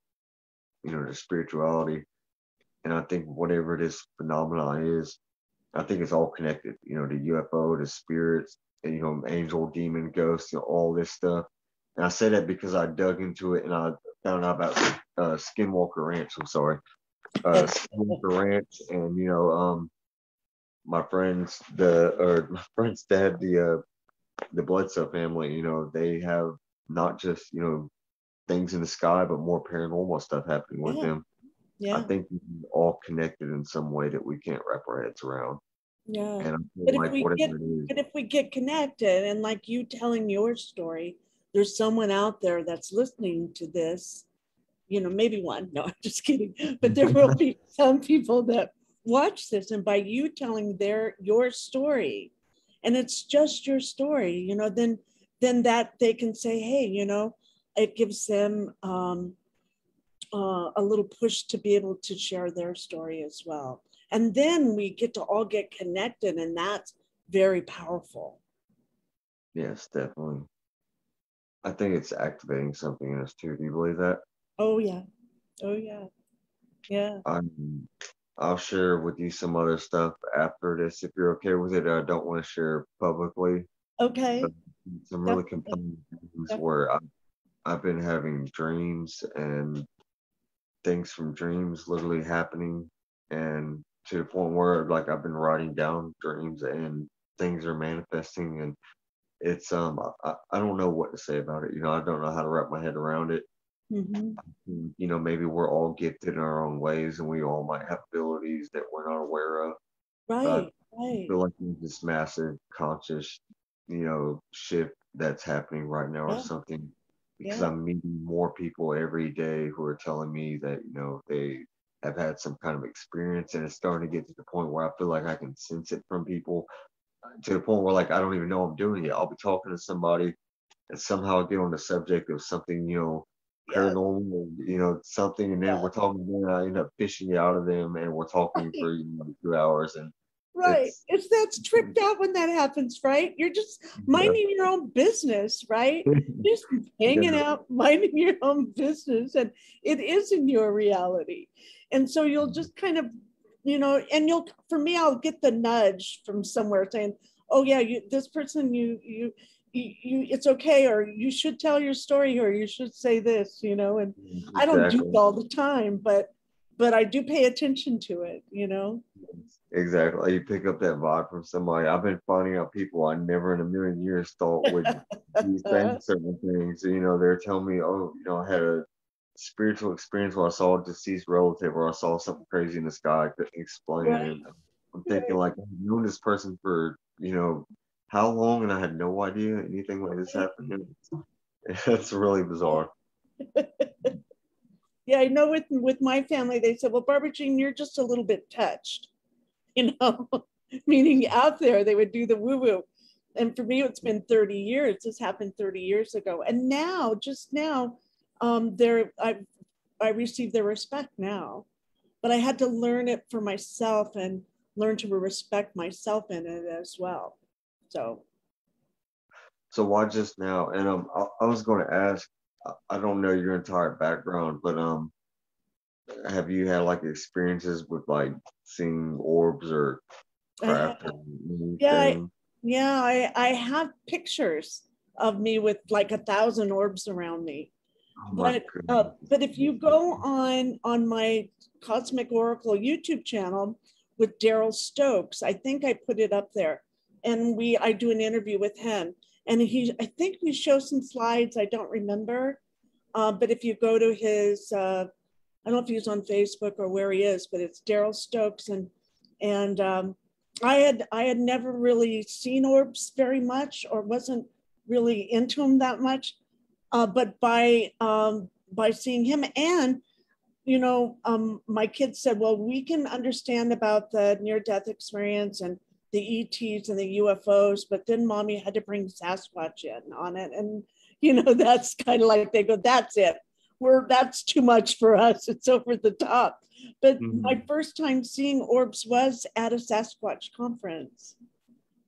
spirituality, and I think whatever this phenomenon is, I think it's all connected. The UFO, the spirits, and, angel, demon, ghosts, all this stuff. And I say that because I dug into it and I found out about Skinwalker Ranch. I'm sorry, Skinwalker Ranch, and my friend's dad, the Bledsoe family. They have not just things in the sky, but more paranormal stuff happening with Yeah. them. I Yeah. think we're all connected in some way that we can't wrap our heads around. Yeah. And I feel But if like we get whatever it is, but if we get connected, and like you telling your story, there's someone out there that's listening to this, maybe one. No, I'm just kidding. But there will be some people that watch this, and by you telling your story, and it's just your story, then that they can say, hey, it gives them a little push to be able to share their story as well. And then we get to all get connected, and that's very powerful. yes, definitely. I think it's activating something in us too. Do you believe that? Oh yeah. Oh yeah. Yeah. I'm, I'll share with you some other stuff after this if you're okay with it. I don't want to share publicly, but Okay. some really Definitely. compelling things Definitely. where I've been having dreams and things from dreams literally happening, and to the point where like I've been writing down dreams and things are manifesting, and it's I don't know what to say about it. I don't know how to wrap my head around it. Mm-hmm. Maybe we're all gifted in our own ways and we all might have abilities that we're not aware of. But Right. I Right. feel like there's this massive conscious, shift that's happening right now or Yeah. something, because Yeah. I'm meeting more people every day who are telling me that, they have had some kind of experience, and it's starting to get to the point where I feel like I can sense it from people, to the point where like I don't even know I'm doing it. I'll be talking to somebody and somehow get on the subject of something, Yeah. paranormal, something, and then we're talking, and I end up fishing it out of them, and we're talking Right. for 2 hours, and Right. it's It's that's tripped out when that happens, right? You're just yeah, minding your own business, right? Just hanging yeah, out, minding your own business, and it is in your reality. And so you'll just kind of, and for me, I'll get the nudge from somewhere saying, "Oh yeah, this person, it's okay, or you should tell your story, or you should say this," And I don't do it exactly, all the time, but I do pay attention to it. exactly. You pick up that vibe from somebody. I've been finding out people I never in a million years thought would be saying certain things. They're telling me, oh, I had a spiritual experience where I saw a deceased relative, or I saw something crazy in the sky. I couldn't explain it. Right. And I'm thinking, Right. like, I've known this person for, how long, and I had no idea anything like this happened. And it's really bizarre. Yeah, I know with my family, they said, well, Barbara Jean, you're just a little bit touched, you know, meaning out there, they would do the woo woo. And for me, it's been 30 years. This happened 30 years ago. And now, just now, I received their respect now, but I had to learn it for myself and learn to respect myself in it as well. So, So why just now? And I was going to ask, I don't know your entire background, but have you had like experiences with like seeing orbs or I have, craft or yeah, anything? I have pictures of me with like 1,000 orbs around me. Oh my But if you goodness. go on my Cosmic Oracle YouTube channel with Daryl Stokes, I think I put it up there, and I do an interview with him, And I think we show some slides, I don't remember. But if you go to his, I don't know if he's on Facebook or where he is, but it's Daryl Stokes. And I had never really seen orbs very much, or wasn't really into them that much. But by seeing him, and my kids said, well, we can understand about the near-death experience and the ETs and the UFOs, but then mommy had to bring Sasquatch in on it. And, that's kind of like, they go, that's it. That's too much for us. It's over the top. But my first time seeing orbs was at a Sasquatch conference.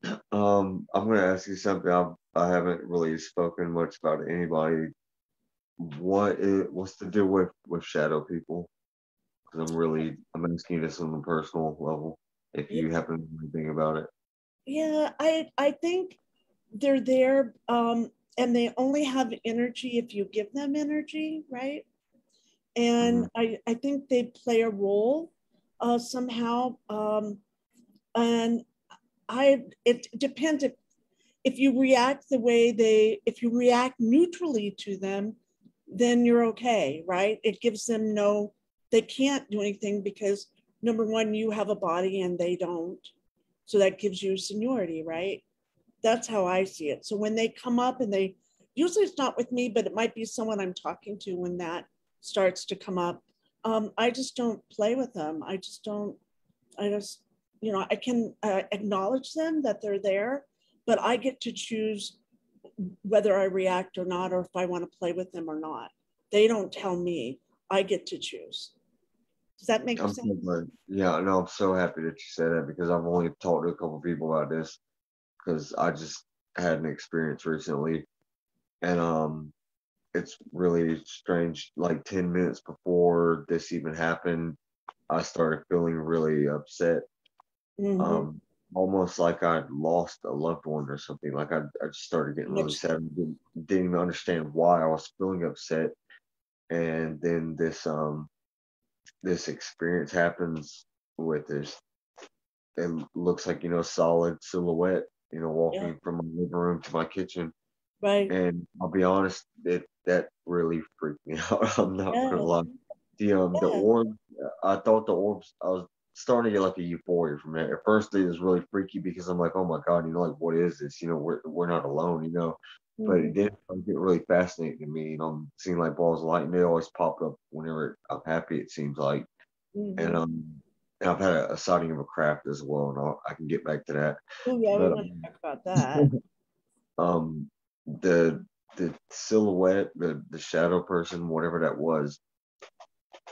I'm going to ask you something. I haven't really spoken much about anybody. What's the deal with shadow people? Because I'm asking you this on a personal level, if you happen to know anything about it. Yeah, I think they're there, and they only have energy if you give them energy, right? And I think they play a role somehow. And it depends if you react if you react neutrally to them, then you're okay, right? It gives them they can't do anything because number one, you have a body and they don't. So that gives you seniority, right? That's how I see it. So when they come up and usually it's not with me, but it might be someone I'm talking to when that starts to come up. I just don't play with them. I can acknowledge them that they're there, but I get to choose whether I react or not, or if I want to play with them or not. They don't tell me. I get to choose. Does that make sense? Yeah, no, I'm so happy that you said that, because I've only talked to a couple of people about this, because I just had an experience recently, and it's really strange. Like 10 minutes before this even happened, I started feeling really upset. Almost like I'd lost a loved one or something. Like I just started getting really sad. Didn't even understand why I was feeling upset. And then this experience happens with this. It looks like, solid silhouette, walking from my living room to my kitchen. Right. And I'll be honest, that really freaked me out. I'm not gonna lie. The orb, I thought the orbs, I was starting to get like a euphoria from that. At first it was really freaky because I'm like, oh my God, like, what is this? We're not alone, But it did get really fascinating to me. I'm seeing like balls of light, and they always pop up whenever I'm happy, it seems like. And I've had a sighting of a craft as well, and I can get back to that. Oh yeah, we want to talk about that. The silhouette, the shadow person, whatever that was,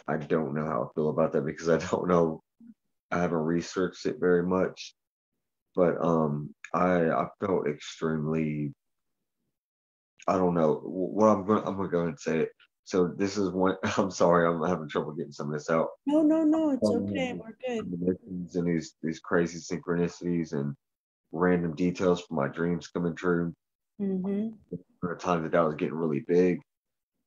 I don't know how I feel about that, because I don't know. I haven't researched it very much, but I felt extremely. I don't know what I'm gonna go and say it. So this is one. I'm sorry, I'm having trouble getting some of this out. No, it's okay. We're good. And these crazy synchronicities and random details from my dreams coming true. For a time that I was getting really big,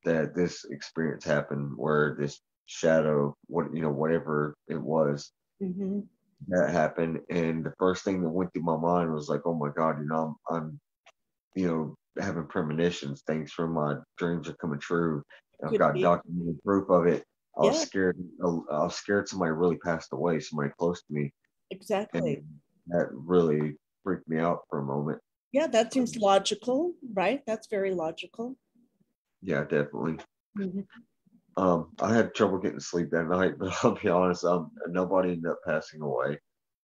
that this experience happened where this shadow, whatever it was, that happened. And the first thing that went through my mind was like, oh my God, I'm having premonitions, things from my dreams are coming true. I've got documented proof of it. I was scared. I was scared somebody really passed away, somebody close to me. Exactly. And that really freaked me out for a moment. Yeah, that seems logical, right? That's very logical. Yeah, definitely. I had trouble getting sleep that night, but I'll be honest, nobody ended up passing away.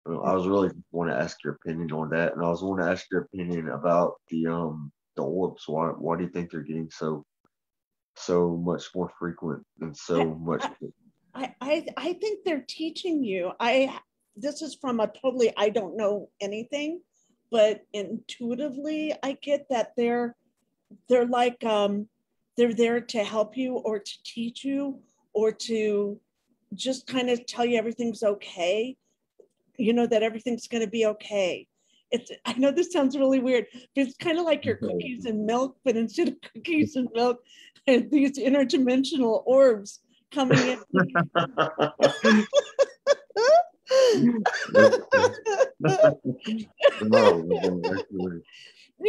I was really want to ask your opinion on that, and I was want to ask your opinion about the orbs. Why do you think they're getting so much more frequent and so much? I think they're teaching you. This is from a totally, I don't know anything, but intuitively I get that they're like they're there to help you or to teach you or to just kind of tell you everything's okay, that everything's going to be okay. I know this sounds really weird, but it's kind of like your cookies and milk, but instead of cookies and milk, these interdimensional orbs coming in.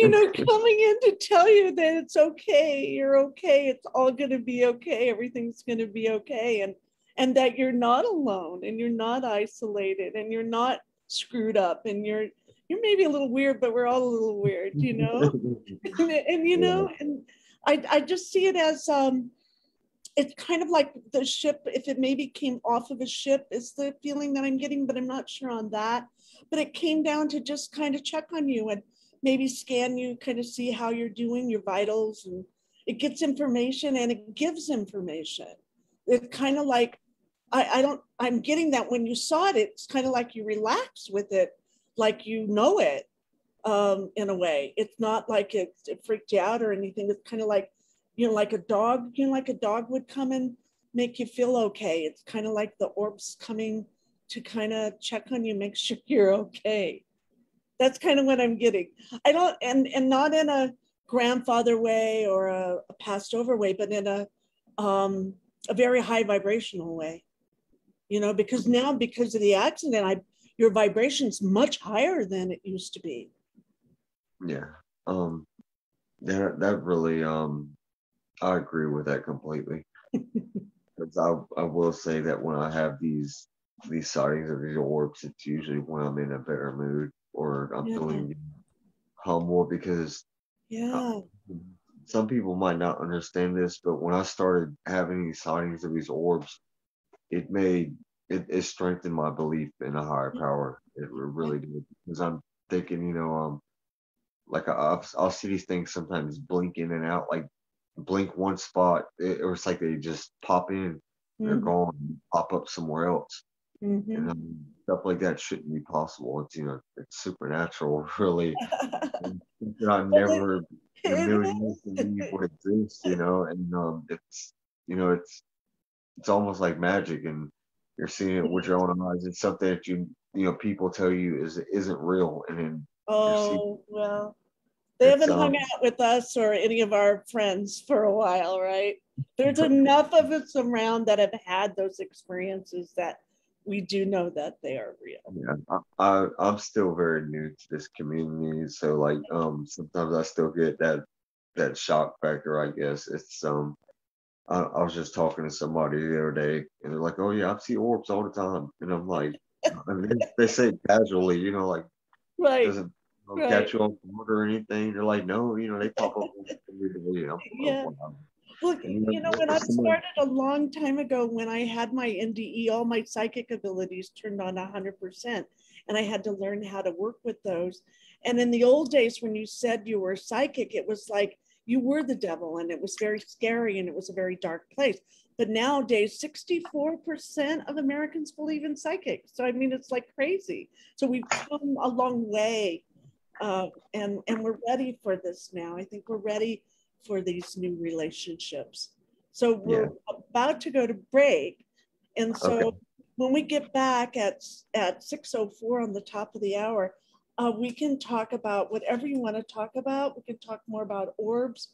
coming in to tell you that it's okay, you're okay, it's all going to be okay, everything's going to be okay, and that you're not alone, and you're not isolated, and you're not screwed up, and you're maybe a little weird, but we're all a little weird, and I just see it as it's kind of like the ship, if it maybe came off of a ship, is the feeling that I'm getting, but I'm not sure on that. But it came down to just kind of check on you and maybe scan you, kind of see how you're doing, your vitals, and it gets information and it gives information. It's kind of like, I'm getting that when you saw it, it's kind of like you relax with it, like it in a way. It's not like it freaked you out or anything. It's kind of like, like a dog, like a dog would come and make you feel okay. It's kind of like the orbs coming to kind of check on you, make sure you're okay. That's kind of what I'm getting. I don't, and not in a grandfather way or a passed over way, but in a very high vibrational way, because now, because of the accident, your vibration's much higher than it used to be. Yeah. That really, I agree with that completely. Because I will say that when I have these sightings of these orbs, it's usually when I'm in a better mood or I'm feeling humble, because some people might not understand this, but when I started having these sightings of these orbs, it strengthened my belief in a higher power. It really did, because I'm thinking, like I'll see these things sometimes blink in and out, like blink one spot, or it's like they just pop in, they're gone, pop up somewhere else. And stuff like that shouldn't be possible. It's it's supernatural, really. That I never in a million years believe would exist, and it's almost like magic, and you're seeing it with your own eyes. It's something that people tell you isn't real, and then well, they haven't hung out with us or any of our friends for a while, right? There's enough of us around that have had those experiences that we do know that they are real. Yeah, I'm still very new to this community, so like sometimes I still get that shock factor, I guess. It's I was just talking to somebody the other day, and they're like, "Oh yeah, I see orbs all the time," and I'm like, I mean, they say it casually, like, doesn't catch you off guard or anything. They're like, "No, they pop up every day." Wow. Well, when I started a long time ago, when I had my NDE, all my psychic abilities turned on 100%, and I had to learn how to work with those. And in the old days, when you said you were psychic, it was like you were the devil, and it was very scary, and it was a very dark place. But nowadays, 64% of Americans believe in psychics. So I mean, it's like crazy. So we've come a long way, and we're ready for this now. I think we're ready for these new relationships. So we're about to go to break. And so when we get back at 6:04 on the top of the hour, we can talk about whatever you want to talk about. We can talk more about orbs.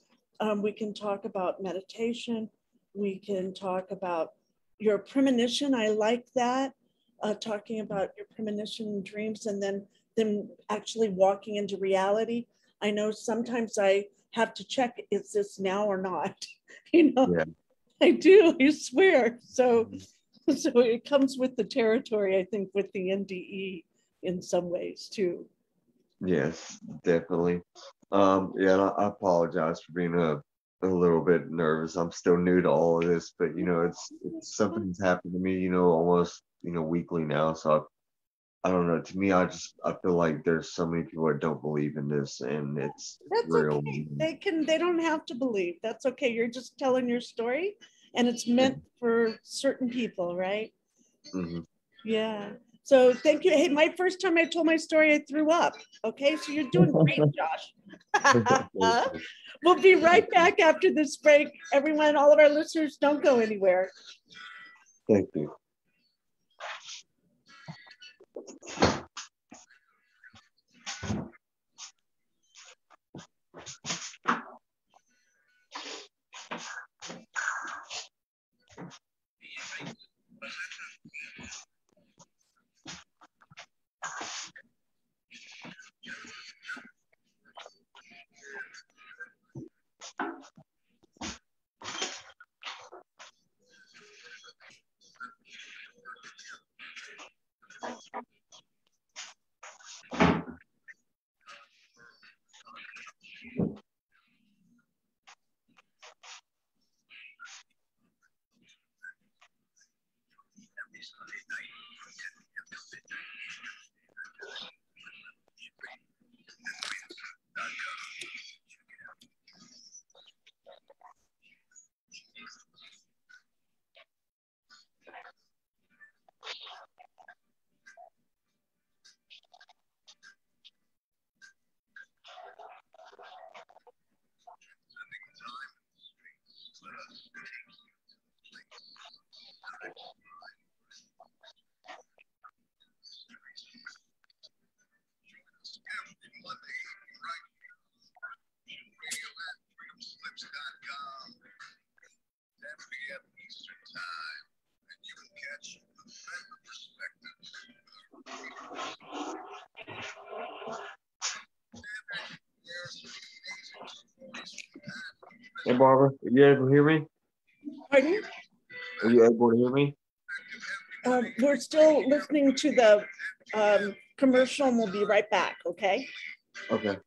We can talk about meditation. We can talk about your premonition. I like that, talking about your premonition dreams and then actually walking into reality. I know sometimes I have to check, is this now or not? I do, I swear. So it comes with the territory, I think, with the NDE in some ways too. Yes, definitely. And I apologize for being a little bit nervous. I'm still new to all of this, but it's something's happened to me, almost weekly now. So I don't know. To me, I feel like there's so many people that don't believe in this, and it's real. Okay. They don't have to believe. That's okay. You're just telling your story, and it's meant for certain people, right? Yeah. So thank you. Hey, my first time I told my story, I threw up. Okay, so you're doing great, Josh. We'll be right back after this break. Everyone, all of our listeners, don't go anywhere. Thank you. Hey, Barbara, are you able to hear me? Pardon? Are you able to hear me? We're still listening to the commercial and we'll be right back, okay? Okay.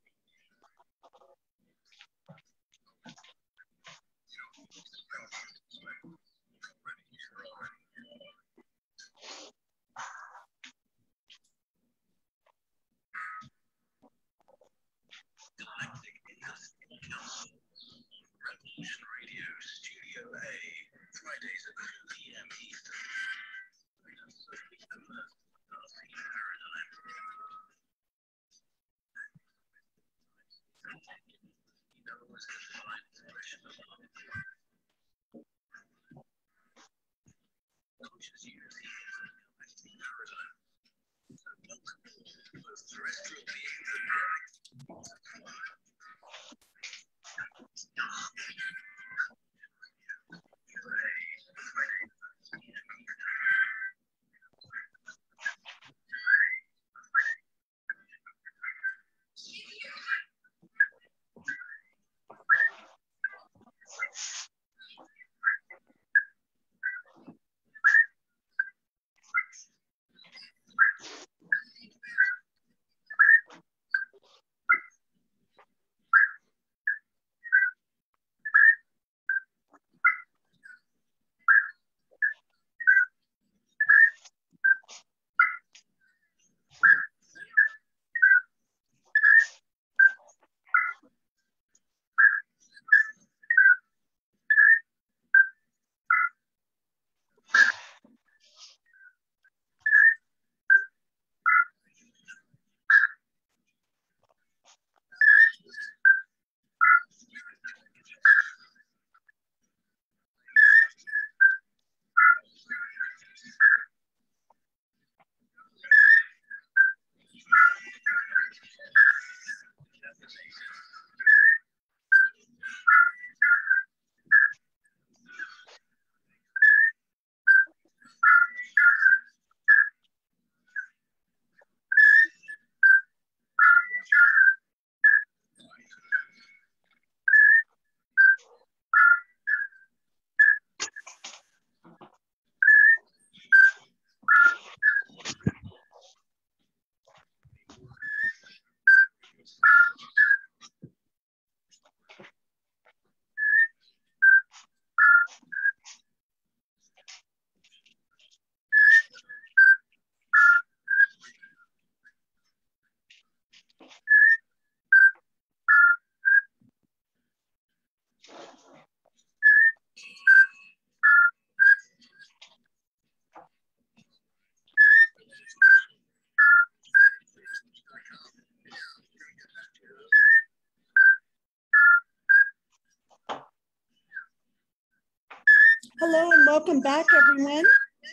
Hello and welcome back, everyone,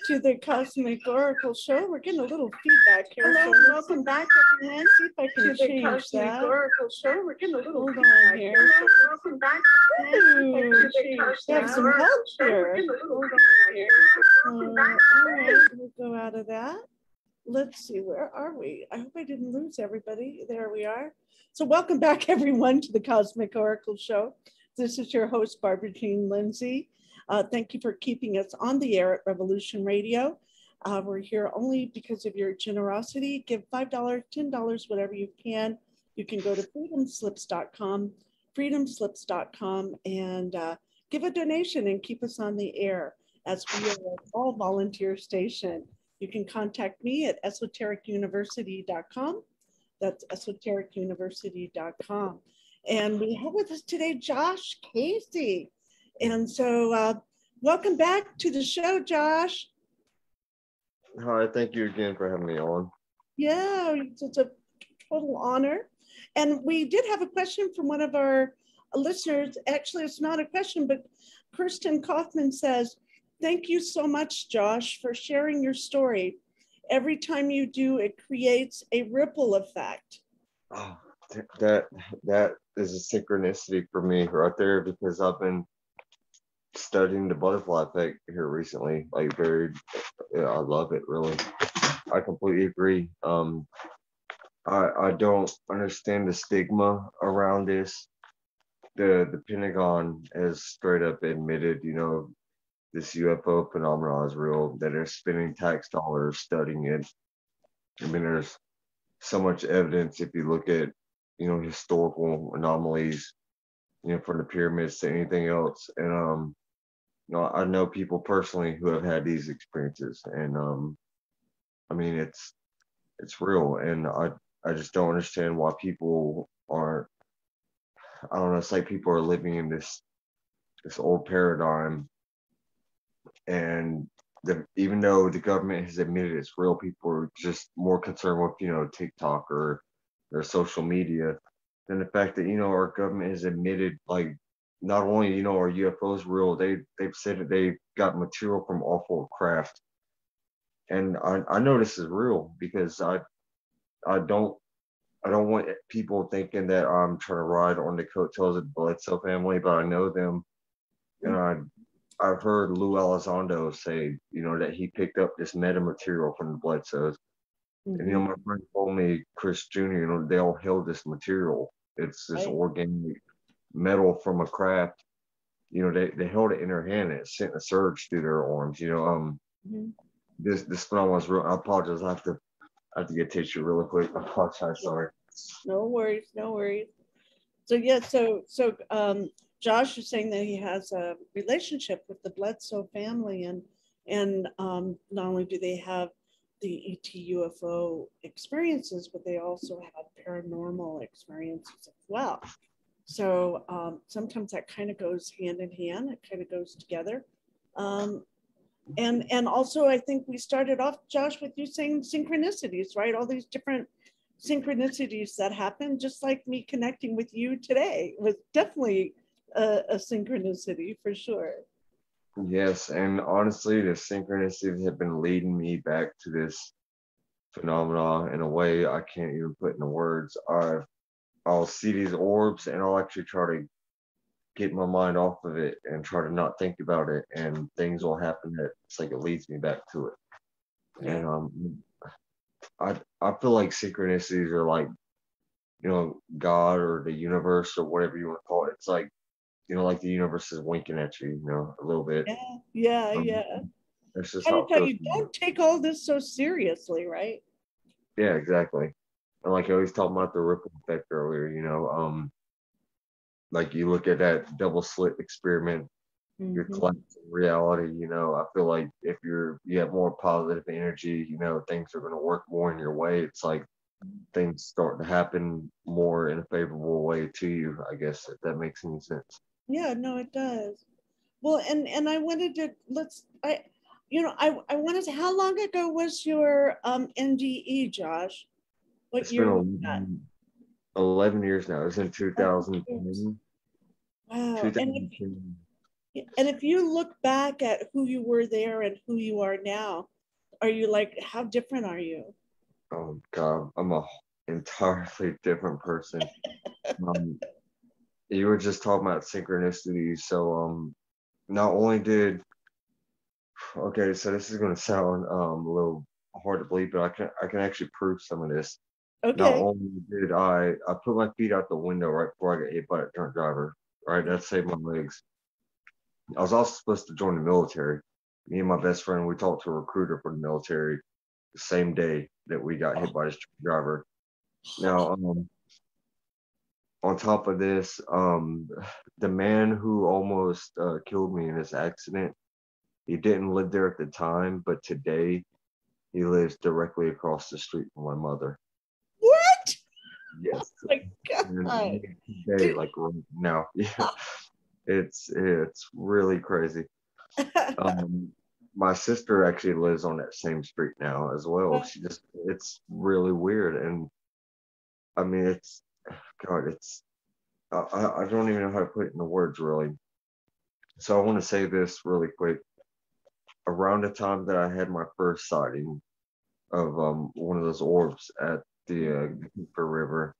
to the Cosmic Oracle Show. We're getting a little feedback here. Hello and welcome back, everyone, See if I can to the change Cosmic that. Oracle Show. We're getting a little Hold feedback on here. Hello and welcome back, everyone, Ooh, to the Cosmic have some Oracle help Show. here. We're getting a little Hold feedback on here. Welcome back. All right, we'll go out of that. Let's see, where are we? I hope I didn't lose everybody. There we are. So welcome back, everyone, to the Cosmic Oracle Show. This is your host, Barbara Jean Lindsey. Thank you for keeping us on the air at Revolution Radio. We're here only because of your generosity. Give $5, $10, whatever you can. You can go to freedomslips.com, and give a donation and keep us on the air, as we are an all volunteer station. You can contact me at esotericuniversity.com. That's esotericuniversity.com. And we have with us today Josh Casey. And so welcome back to the show, Josh. Hi, thank you again for having me on. Yeah, it's a total honor. And we did have a question from one of our listeners. Actually, it's not a question, but Kirsten Kaufman says, thank you so much, Josh, for sharing your story. Every time you do, it creates a ripple effect. Oh, that is a synchronicity for me right there, because I've been studying the butterfly effect here recently. I love it, really. I completely agree. I don't understand the stigma around this. The Pentagon has straight up admitted, this UFO phenomenon is real, that they're spending tax dollars studying it. I mean, there's so much evidence if you look at, historical anomalies, from the pyramids to anything else. And, I know people personally who have had these experiences, and I mean, it's real, and I just don't understand why people aren't. I don't know. It's like people are living in this old paradigm, and even though the government has admitted it's real, people are just more concerned with TikTok or social media than the fact that our government has admitted, like, not only are UFOs real, they've said that they've got material from awful craft, and I know this is real because I don't want people thinking that I'm trying to ride on the coattails of the Bledsoe family, but I know them, and I've heard Lou Elizondo say, that he picked up this metamaterial from the Bledsoes. Mm-hmm. And my friend told me, Chris Jr., they all held this material. It's this organic metal from a craft. They held it in their hand, and it sent a surge through their arms. Mm-hmm. This phenomenon was real. I apologize. I have to get tissue really quick. I apologize. Sorry. No worries. So yeah, so Josh is saying that he has a relationship with the Bledsoe family, and not only do they have the ET UFO experiences, but they also have paranormal experiences as well. So sometimes that kind of goes hand in hand. It kind of goes together. And also, I think we started off, Josh, with you saying synchronicities, right? All these different synchronicities that happen, just like me connecting with you today was definitely a synchronicity for sure. Yes, and honestly, the synchronicities have been leading me back to this phenomena in a way I can't even put into words. I'll see these orbs, and I'll actually try to get my mind off of it and try to not think about it, and things will happen that it's like it leads me back to it. Yeah. And I feel like synchronicities are like, God or the universe or whatever you want to call it. It's like, like the universe is winking at you, a little bit. Yeah. That's just Trying how to it tell feels. you, don't take all this so seriously, right? Yeah, exactly. And like I was talking about the ripple effect earlier, like you look at that double slit experiment, you're collapsing reality. I feel like if you have more positive energy, things are going to work more in your way. It's like things start to happen more in a favorable way to you, I guess, if that makes any sense. Yeah, no, it does. Well, and I wanted to I wanted to, how long ago was your NDE, Josh? What It's year was been that? 11 years now. It was in 2010. Wow. 2010. And if you look back at who you were there and who you are now, are you like, how different are you? Oh God, I'm a entirely different person. You were just talking about synchronicity. So not only did okay, so this is gonna sound a little hard to believe, but I can actually prove some of this. Not Okay. only did I put my feet out the window right before I got hit by a drunk driver, right? That saved my legs. I was also supposed to join the military. Me and my best friend, we talked to a recruiter for the military the same day that we got hit by this driver. Now, on top of this, the man who almost killed me in this accident, he didn't live there at the time, but today He lives directly across the street from my mother. What? Yes. Oh my And God. today, like right now. Yeah. It's really crazy. My sister actually lives on that same street now as well. It's really weird. And I mean, God, I don't even know how to put it into words really. So I want to say this really quick. Around the time that I had my first sighting of one of those orbs at the Cooper River,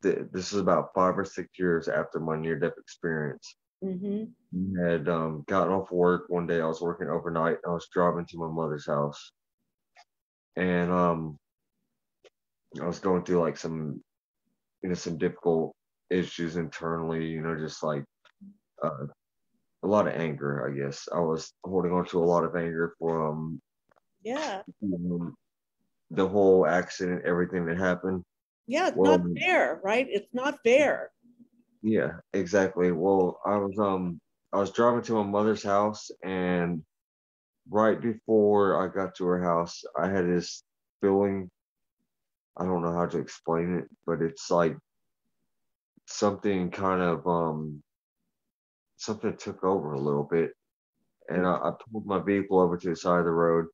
this is about 5 or 6 years after my near-death experience. Mm-hmm. I had gotten off work one day. I was working overnight. I was driving to my mother's house, and I was going through like some difficult issues internally. Just like uh, a lot of anger. I guess I was holding on to a lot of anger from Yeah. the whole accident, everything that happened. Yeah, it's Well, not fair, right? It's not fair. yeah, exactly. Well, I was driving to my mother's house, and right before I got to her house, I had this feeling. I don't know how to explain it, but it's like something kind of something took over a little bit, and I pulled my vehicle over to the side of the road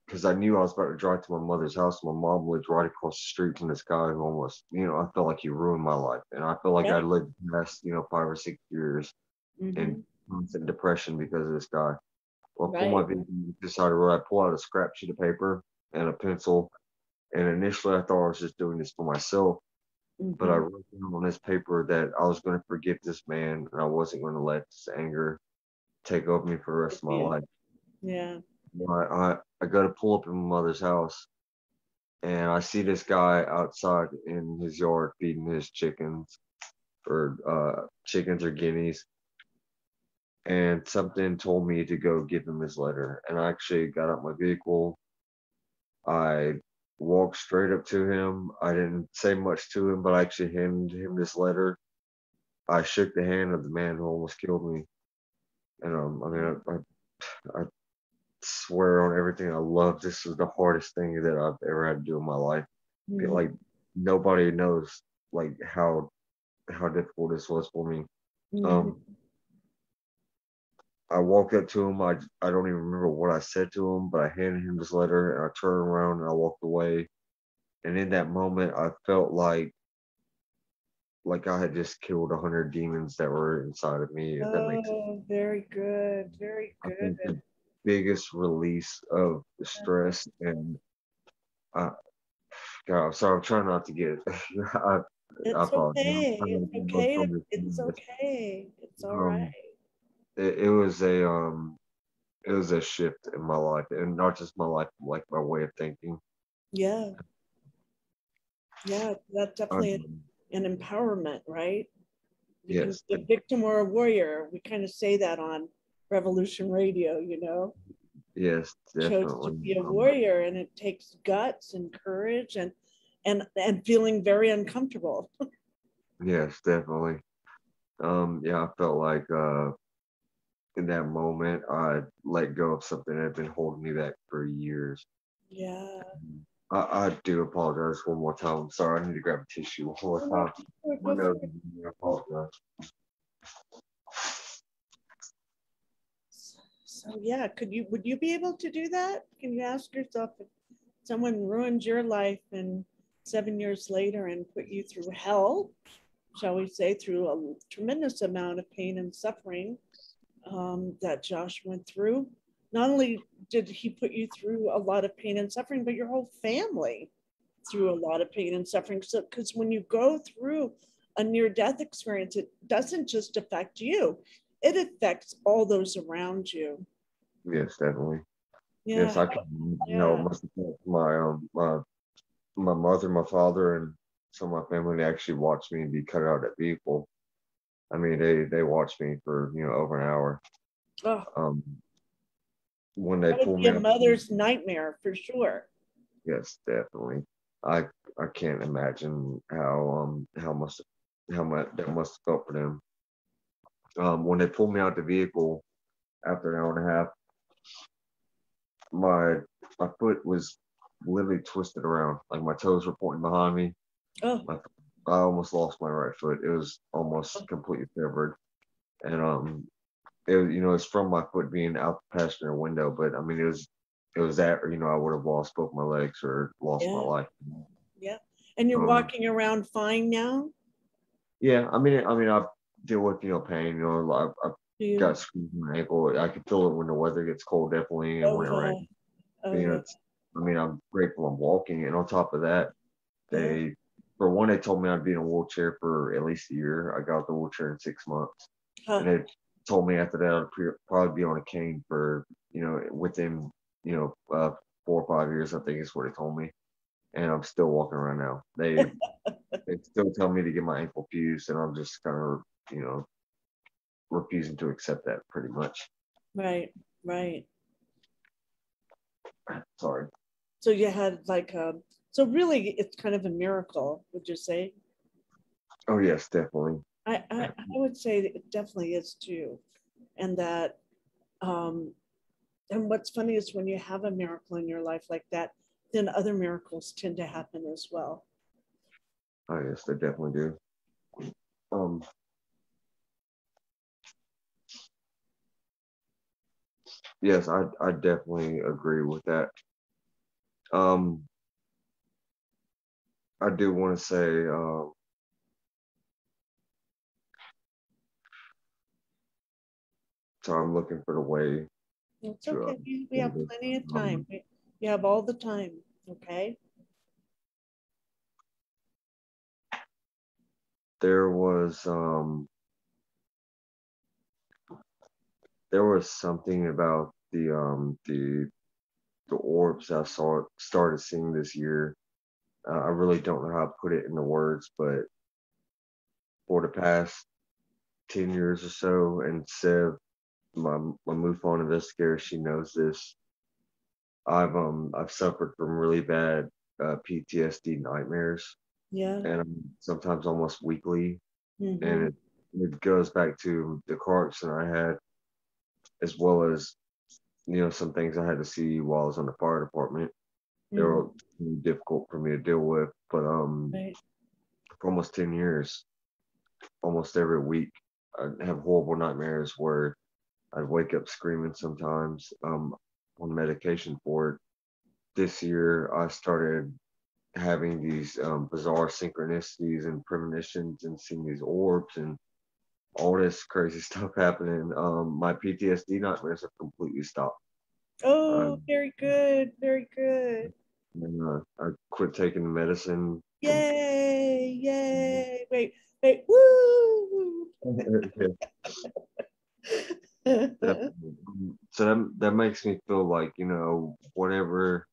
because I knew I was about to drive to my mother's house. My mom lived right across the street from this guy who almost, I felt like he ruined my life, and I feel like I Right. lived past 5 or 6 years Mm-hmm. in constant depression because of this guy. Well, I pull my Right. vehicle to the side of the road. I pull out a scrap sheet of paper and a pencil, and initially I thought I was just doing this for myself. But I Mm-hmm. wrote down on this paper that I was going to forgive this man and I wasn't going to let this anger take over me for the rest of my Yeah. life. Yeah. I go to pull up in my mother's house and I see this guy outside in his yard feeding his chickens or guineas. And something told me to go give him his letter. And I actually got out my vehicle. I walked straight up to him. I didn't say much to him, but I actually handed him this letter. I shook the hand of the man who almost killed me. And I mean, I swear on everything I love, this is the hardest thing that I've ever had to do in my life. Mm-hmm. Like nobody knows like how difficult this was for me. Mm-hmm. Um, I walked up to him. I don't even remember what I said to him, but I handed him this letter and I turned around and I walked away. And in that moment, I felt like I had just killed 100 demons that were inside of me. If that makes sense. Oh, very good. Very I good. think the biggest release of the stress and uh, God, I'm sorry, I'm trying not to get. I It's apologize. okay. I It's don't know if okay. I'm It's this. okay. It's all right. Um, it was a shift in my life, and not just my life, like my way of thinking. Yeah. Yeah. That's definitely Um, an empowerment, right? You can yes, be a victim or a warrior. We kind of say that on Revolution Radio, you know. yes, Chose to definitely. be a warrior, and it takes guts and courage and feeling very uncomfortable. Yes, definitely. Yeah, I felt like in that moment I let go of something that had been holding me back for years. Yeah. I do apologize one more time. I'm sorry, I need to grab a tissue one more time. My Go for nose, it. I apologize. So yeah, would you be able to do that? Can you ask yourself if someone ruined your life and 7 years later and put you through hell, shall we say, through a tremendous amount of pain and suffering that Josh went through? Not only did he put you through a lot of pain and suffering, but your whole family through a lot of pain and suffering. So, because when you go through a near-death experience, it doesn't just affect you; it affects all those around you. Yes, definitely. Yeah, Yes, I can. It yeah. must have my mother, my father, and some of my family. They actually watched me be cut out of that vehicle. I mean, they watched me for over an hour. Oh, Um, when they that would pulled be me a out, mother's nightmare for sure. yes, definitely. I I can't imagine how much that must have felt for them. When they pulled me out the vehicle after an hour and a half, my my foot was literally twisted around. Like my toes were pointing behind me. Oh, I almost lost my right foot. It was almost completely severed. And it's from my foot being out the passenger window, but I mean it was that, or I would have lost both my legs or lost my yeah, life. yeah. And you're Um, walking around fine now? yeah, I deal with pain. I've Do you? got screws in my ankle. I can feel it when the weather gets cold, definitely, and Oh when it rains. yeah, oh But, yeah, I'm grateful I'm walking, and on top of that, yeah. for one, they told me I'd be in a wheelchair for at least a year. I got out the wheelchair in 6 months, Huh. and they told me after that I'd probably be on a cane for within 4 or 5 years. I think is what they told me, and I'm still walking around now. They still tell me to get my ankle fused, and I'm just kind of refusing to accept that pretty much. Right, right. Sorry. So you had like so really it's kind of a miracle, would you say? Oh yes, definitely. I would say that it definitely is too. And that um and what's funny is when you have a miracle in your life like that, then other miracles tend to happen as well. Oh yes, they definitely do. Um, yes, I definitely agree with that. Um, I do want to say, so I'm looking for the way It's to okay. We do have this. plenty of time. Um, We have all the time. Okay. there was something about the orbs I started seeing this year. I really don't know how to put it into words, but for the past 10 years or so, and Sev, my MUFON investigator, she knows this. I've suffered from really bad PTSD nightmares, Yeah. and sometimes almost weekly, and Mm-hmm. it goes back to the car accident I had, as well as some things I had to see while I was on the fire department. They Mm-hmm. were really difficult for me to deal with, but Right. for almost 10 years, almost every week, I'd have horrible nightmares where I'd wake up screaming sometimes, on medication for it. This year, I started having these bizarre synchronicities and premonitions and seeing these orbs and all this crazy stuff happening. My PTSD nightmares have completely stopped. Uh, Oh, very good. Very good. and I quit taking the medicine. Yay. Yay. Wait, wait. Woo. Definitely. So that makes me feel like whatever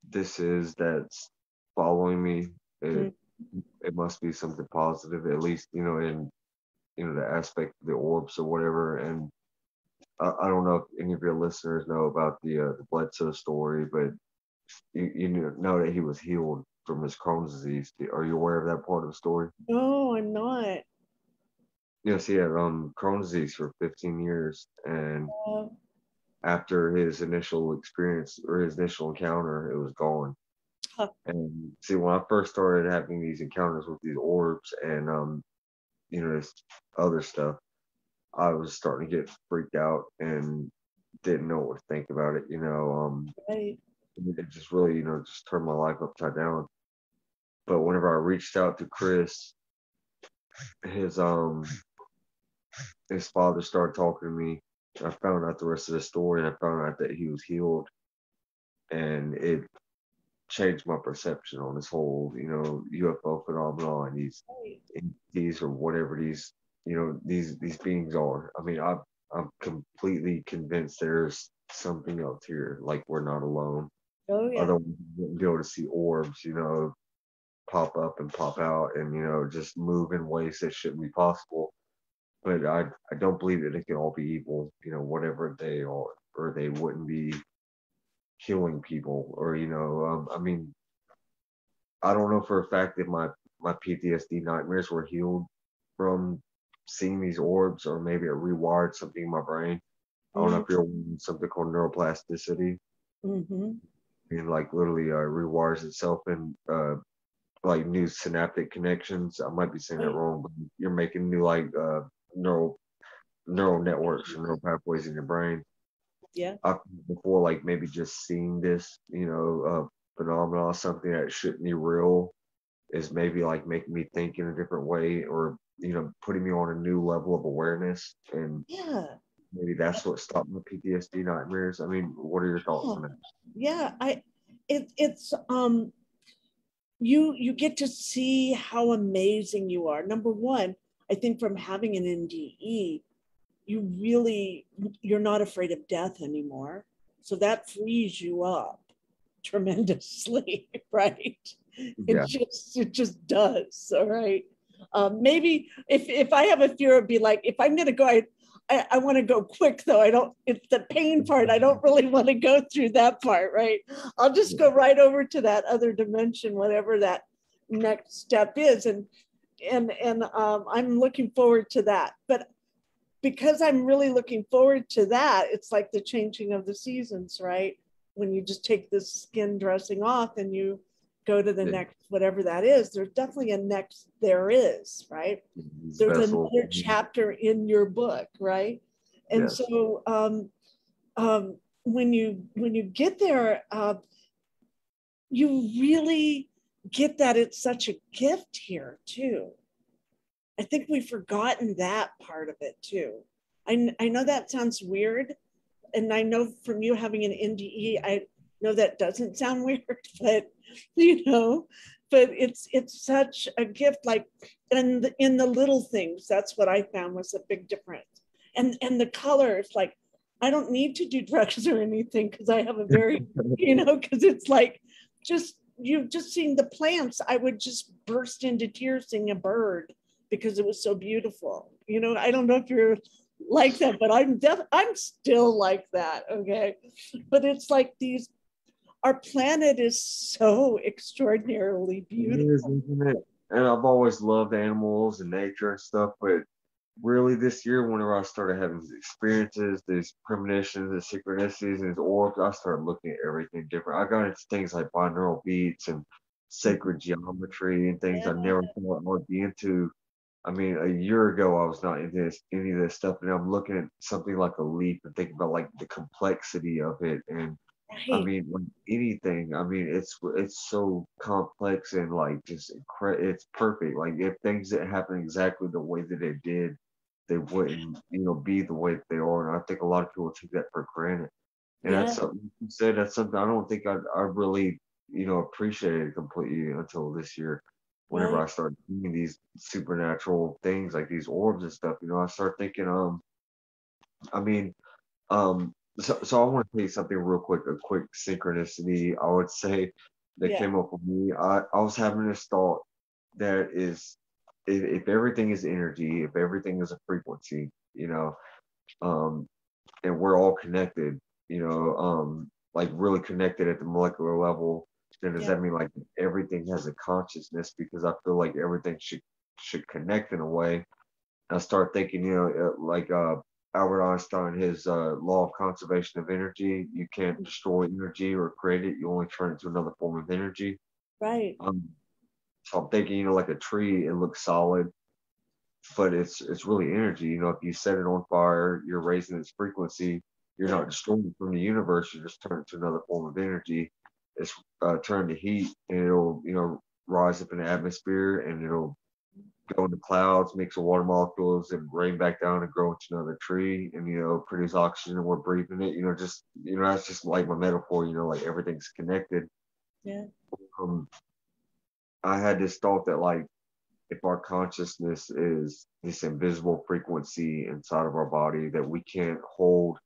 this is that's following me, it it must be something positive, at least in the aspect of the orbs or whatever. And I don't know if any of your listeners know about the Bledsoe story, but you know that he was healed from his Crohn's disease. Are you aware of that part of the story? No, I'm not. Yes, he had Crohn's disease for 15 years, and Uh, after his initial experience or his initial encounter, it was gone. huh. And see, when I first started having these encounters with these orbs and this other stuff, I was starting to get freaked out and didn't know what to think about it. Right. It just really, just turned my life upside down. But whenever I reached out to Chris, his his father started talking to me. I found out the rest of the story, and I found out that he was healed, and it changed my perception on this whole, UFO phenomenon and these Right. entities or whatever these beings are. I mean, I'm completely convinced there's something else here. Like we're not alone. Oh yeah. Otherwise, we wouldn't be able to see orbs, pop up and pop out, and just move in ways that shouldn't be possible. But I don't believe that it can all be evil, whatever they are, or they wouldn't be killing people, or I mean, I don't know for a fact that my PTSD nightmares were healed from seeing these orbs, or maybe it rewired something in my brain. I don't know Mm, if you're aware of something called neuroplasticity. Mm-hmm. and like literally rewires itself in like new synaptic connections. I might be saying that Right. wrong, but you're making new like neural networks or neural pathways in your brain. Yeah. I've before like maybe just seeing this, phenomenon, something that shouldn't be real, is maybe like making me think in a different way, or putting me on a new level of awareness, and Yeah. maybe that's what stopped my PTSD nightmares. I mean, what are your thoughts Yeah. on that? Yeah. It's you get to see how amazing you are. Number one, I think from having an NDE, you're not afraid of death anymore. So that frees you up tremendously, right? Yeah. It just does. All right. Maybe if I have a fear, it'd be like, if I'm gonna go, I want to go quick though. I don't, it's the pain part. I don't really want to go through that part, right? I'll just go right over to that other dimension, whatever that next step is. And I'm looking forward to that. But because I'm really looking forward to that, it's like the changing of the seasons, right? When you just take this skin dressing off and you go to the Yeah. next, whatever that is, there's definitely a next, there is, right? These There's vessels. another chapter in your book, right? And Yes. so when you get there, you really get that it's such a gift here too. I think we've forgotten that part of it too. I know that sounds weird. And I know from you having an NDE, I know that doesn't sound weird, but but it's such a gift. Like in the little things, that's what I found was a big difference. And the colors, like I don't need to do drugs or anything because I have a very, because it's like you've just seen the plants. I would just burst into tears seeing a bird because it was so beautiful. I don't know if you're like that, but I'm still like that. Okay. But it's like our planet is so extraordinarily It beautiful. is, isn't it? And I've always loved animals and nature and stuff, but really this year, whenever I started having these experiences, these premonitions, and synchronicities, and these orbs, I started looking at everything different. I got into things like binaural beats and sacred geometry and things I Yeah. never thought I would be into. I mean, a year ago, I was not into any of this stuff, and I'm looking at something like a leaf and thinking about like the complexity of it. And I Right. mean, like anything, I mean, it's so complex and like just it's perfect. Like if things that happen exactly the way that they did, they wouldn't, be the way that they are. And I think a lot of people take that for granted. And that's Yeah. something you said. That's something I don't think I really, appreciated completely until this year. Whenever Right. I started seeing these supernatural things like these orbs and stuff, I start thinking, I mean, so I want to tell you something real quick, a quick synchronicity, I would say, that Yeah. came up with me. I was having this thought that is, if everything is energy, if everything is a frequency, um, and we're all connected, like really connected at the molecular level, then does Yeah. that mean like everything has a consciousness? Because I feel like everything should connect in a way. I start thinking, like Albert Einstein, his law of conservation of energy. You can't destroy energy or create it. You only turn it to another form of energy. Right. So I'm thinking, like a tree, it looks solid, but it's really energy. If you set it on fire, you're raising its frequency. You're Yeah. not destroying it from the universe. You just turn it to another form of energy. It's turned to heat, and it'll rise up in the atmosphere, and it'll go into clouds, mix with water molecules, and rain back down and grow into another tree, and produce oxygen, and we're breathing it. That's just like my metaphor. Like everything's connected. Yeah. Um, I had this thought that like if our consciousness is this invisible frequency inside of our body that we can't hold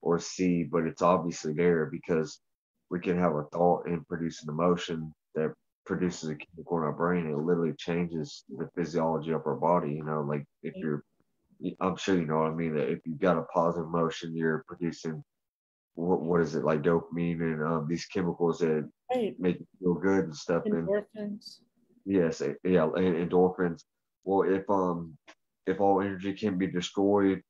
or see, but it's obviously there because we can have a thought and produce an emotion that produces a chemical in our brain. It literally changes the physiology of our body. Like if I'm sure you know what I mean, that if you've got a positive emotion, you're producing what is it, like dopamine and these chemicals that Right. make you feel good and stuff. And Endorphins. yes, and endorphins. Well, if all energy can be destroyed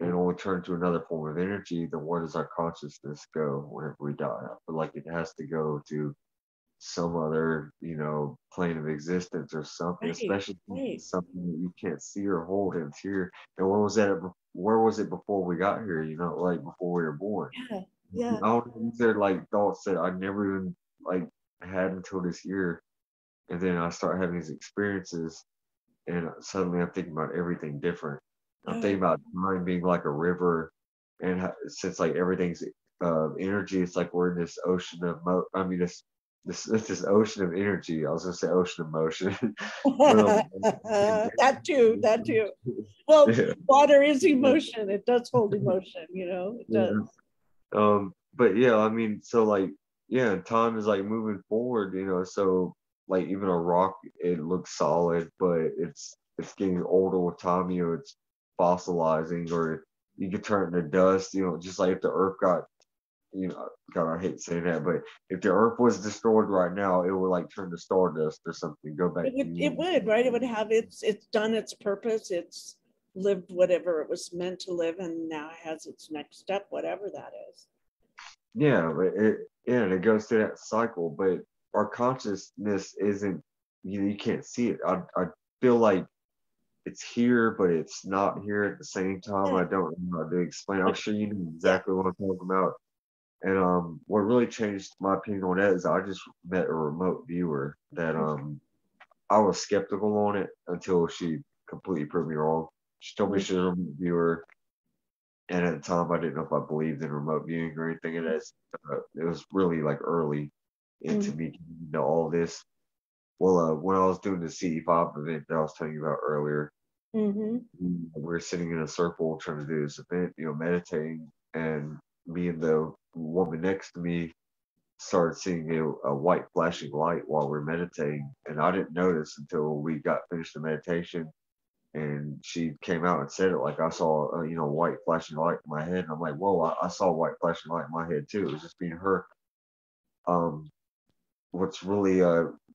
and only turn to another form of energy, then where does our consciousness go whenever we die? I feel like it has to go to some other, plane of existence or something, Right, especially right. something that you can't see or hold, and it's here. And where was it before we got here, like before we were born? Yeah, yeah. I don't know, these are like thoughts that I never even like had until this year. And then I start having these experiences, and suddenly I'm thinking about everything different. I'm Oh, thinking about time being like a river, and since like everything's energy, it's like we're in this ocean of this ocean of energy. I was gonna say ocean of motion, but that too, that too. Well, yeah, water is emotion. It does hold emotion, it does. yeah. But yeah, I mean, so like, yeah, time is like moving forward, so like even a rock, it looks solid, but it's getting older with time, it's fossilizing, or you could turn it to dust, just like if the earth got, God, I hate saying that, but if the earth was destroyed right now, it would like turn to stardust or something, go back to It would, right? It would have it's done its purpose. It's lived whatever it was meant to live, and now it has its next step, whatever that is. Yeah, but and it goes through that cycle, but our consciousness isn't, you can't see it. I feel like it's here, but it's not here at the same time. Yeah, I don't know how to explain. I'm sure you know yeah. exactly what I'm talking about. And what really changed my opinion on that is I just met a remote viewer that I was skeptical on it until she completely proved me wrong. She told me she was a remote viewer, and at the time I didn't know if I believed in remote viewing or anything. And it was really like early into me getting into all this. Well, when I was doing the CE5 event that I was telling you about earlier, Mm-hmm. we were sitting in a circle trying to do this event, meditating, and me and the woman next to me started seeing a white flashing light while we're meditating, and I didn't notice until we got finished the meditation, and she came out and said it, like, I saw white flashing light in my head, and I'm like, whoa, I saw a white flashing light in my head too. It was just being her. Um, what's really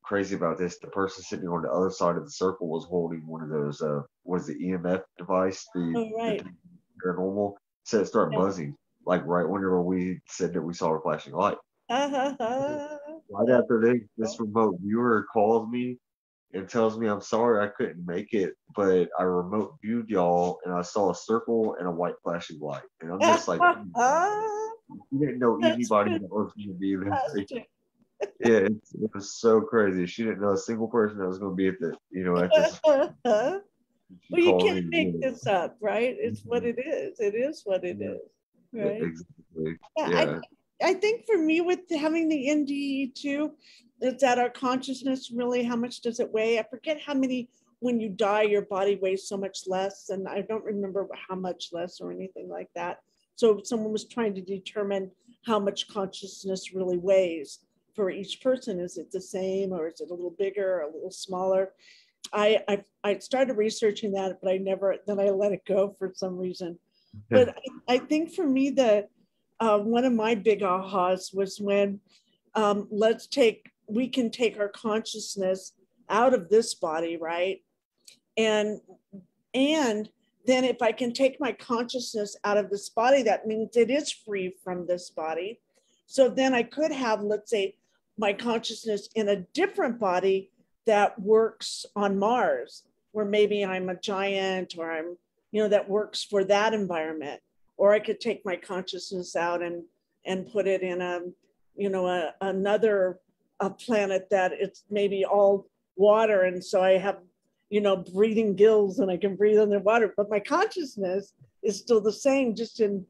crazy about this, the person sitting on the other side of the circle was holding one of those what is the EMF device, Oh, the right. paranormal, said it started Yeah. buzzing like right whenever we said that we saw a flashing light. Uh-huh. Right after this remote viewer calls me and tells me, I'm sorry I couldn't make it, but I remote viewed y'all and I saw a circle and a white flashing light. And I'm just like, you didn't know That's anybody that was going to be there. fantastic. Yeah, it was so crazy. She didn't know a single person that was going to be at at this. Well, She you called can't me. make this up, right? It's what it is. It is what it Yeah, is, right? exactly. Yeah, Yeah. I think for me with having the NDE too, it's that our consciousness really, how much does it weigh? I forget how many, when you die, your body weighs so much less. And I don't remember how much less or anything like that. So someone was trying to determine how much consciousness really weighs for each person. Is it the same, or is it a little bigger or a little smaller? I started researching that, but then I let it go for some reason. But I think for me, that one of my big ahas was when we can take our consciousness out of this body, right? And and then if I can take my consciousness out of this body, that means it is free from this body. So then I could have, let's say, my consciousness in a different body that works on Mars, where maybe I'm a giant, or I'm, that works for that environment. Or I could take my consciousness out and put it in another planet that it's maybe all water. And so I have, breathing gills and I can breathe underwater, but my consciousness is still the same, just in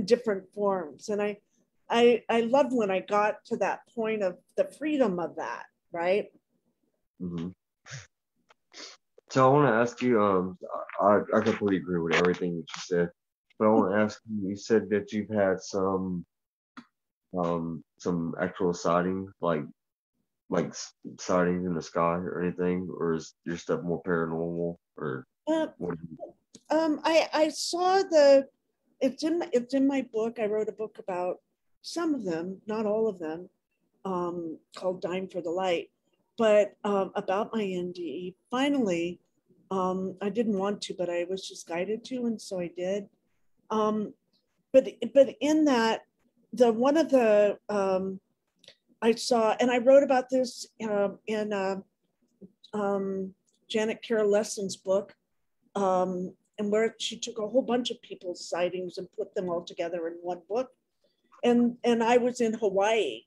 different forms. And I loved when I got to that point of the freedom of that, right? Mm-hmm. So I want to ask you, I completely agree with everything that you said, but I want to ask you, you said that you've had some actual sighting, like sightings in the sky or anything, or is your stuff more paranormal, or Uh, what? I saw it's in my book. I wrote a book about some of them, not all of them, called Dime for the Light, but about my NDE. Finally, I didn't want to, but I was just guided to, and so I did. But in that, one of the I saw, and I wrote about this in Janet Carroll Lesson's book, and where she took a whole bunch of people's sightings and put them all together in one book. And I was in Hawaii,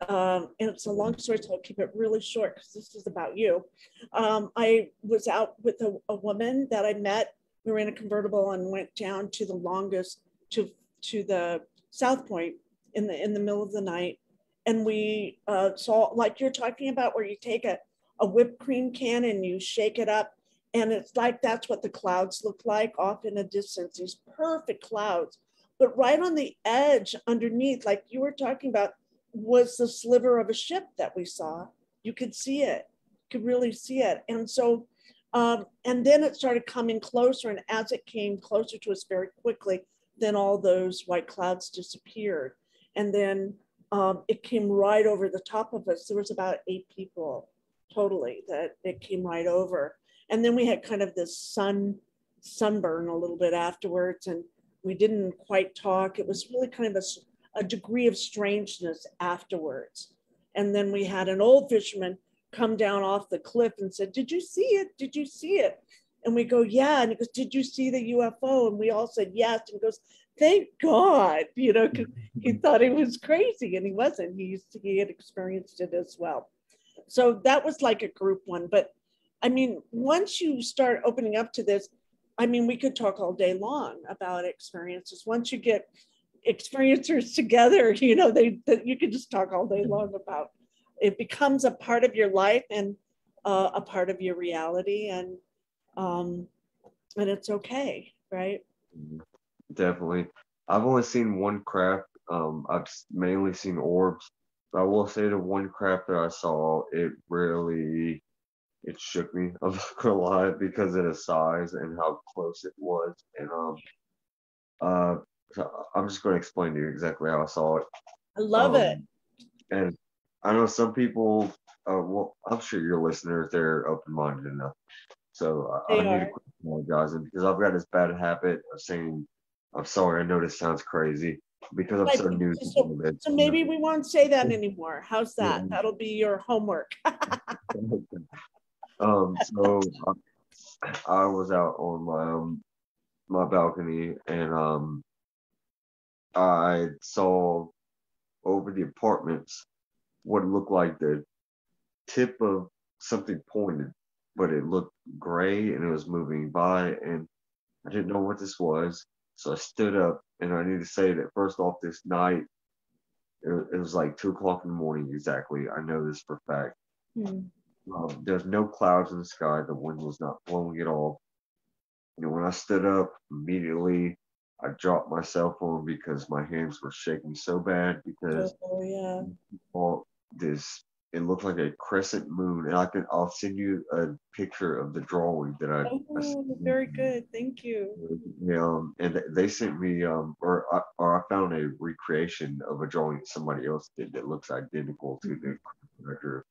and it's a long story, so I'll keep it really short because this is about you. I was out with a woman that I met. We were in a convertible and went down to the longest, to the South Point in the middle of the night. And we saw, like you're talking about, where you take a whipped cream can and you shake it up. And it's like, that's what the clouds look like off in a distance, these perfect clouds. But right on the edge underneath, like you were talking about, was the sliver of a ship that we saw. You could see it, could really see it. And so, and then it started coming closer. And as it came closer to us very quickly, then all those white clouds disappeared. And then it came right over the top of us. There was about 8 people totally that it came right over. And then we had kind of this sunburn a little bit afterwards, and we didn't quite talk. It was really kind of a degree of strangeness afterwards. And then we had an old fisherman come down off the cliff and said, "Did you see it? Did you see it?" And we go, "Yeah." And he goes, "Did you see the UFO?" And we all said yes. And he goes, "Thank God," you know, because he thought he was crazy, and he wasn't. He had experienced it as well. So that was like a group one. But I mean, once you start opening up to this, I mean, we could talk all day long about experiences. Once you get experiencers together, you know, you could just talk all day long about. It becomes a part of your life and a part of your reality, and it's okay, right? Definitely. I've only seen one craft. I've mainly seen orbs. But I will say the one craft that I saw, it shook me. I'm not gonna lie, because of the size and how close it was. And so I'm just gonna explain to you exactly how I saw it. I love it. And I know some people. Well, I'm sure your listeners, they're open-minded enough. So I need to quit apologizing, because I've got this bad habit of saying, "I'm sorry, I know this sounds crazy," because I'm so new to it. So maybe we won't say that anymore. How's that? Yeah. That'll be your homework. So I was out on my balcony, and I saw over the apartments what looked like the tip of something pointed, but it looked gray and it was moving by, and I didn't know what this was. So I stood up, and I need to say that first off, this night, it was like 2 o'clock in the morning exactly. I know this for a fact. There's no clouds in the sky. The wind was not blowing at all. And when I stood up, immediately I dropped my cell phone because my hands were shaking so bad, because it looked like a crescent moon. And I'll send you a picture of the drawing that I very good. Thank you. And they sent me, or I found a recreation of a drawing that somebody else did that looks identical to the picture.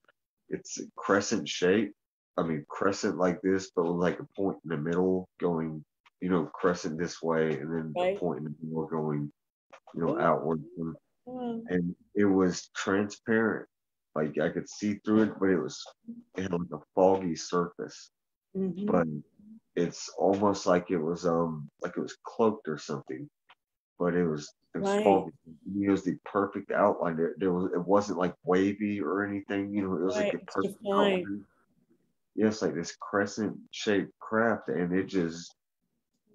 It's a crescent shape. I mean, crescent like this, but with like a point in the middle going, crescent this way, and then a point in the middle going, outward. And it was transparent. Like I could see through it, but it had like a foggy surface. But it's almost like it was cloaked or something. But it was foggy. It was the perfect outline. It wasn't like wavy or anything. It was like a perfect outline. Yes, like this crescent shaped craft, and it just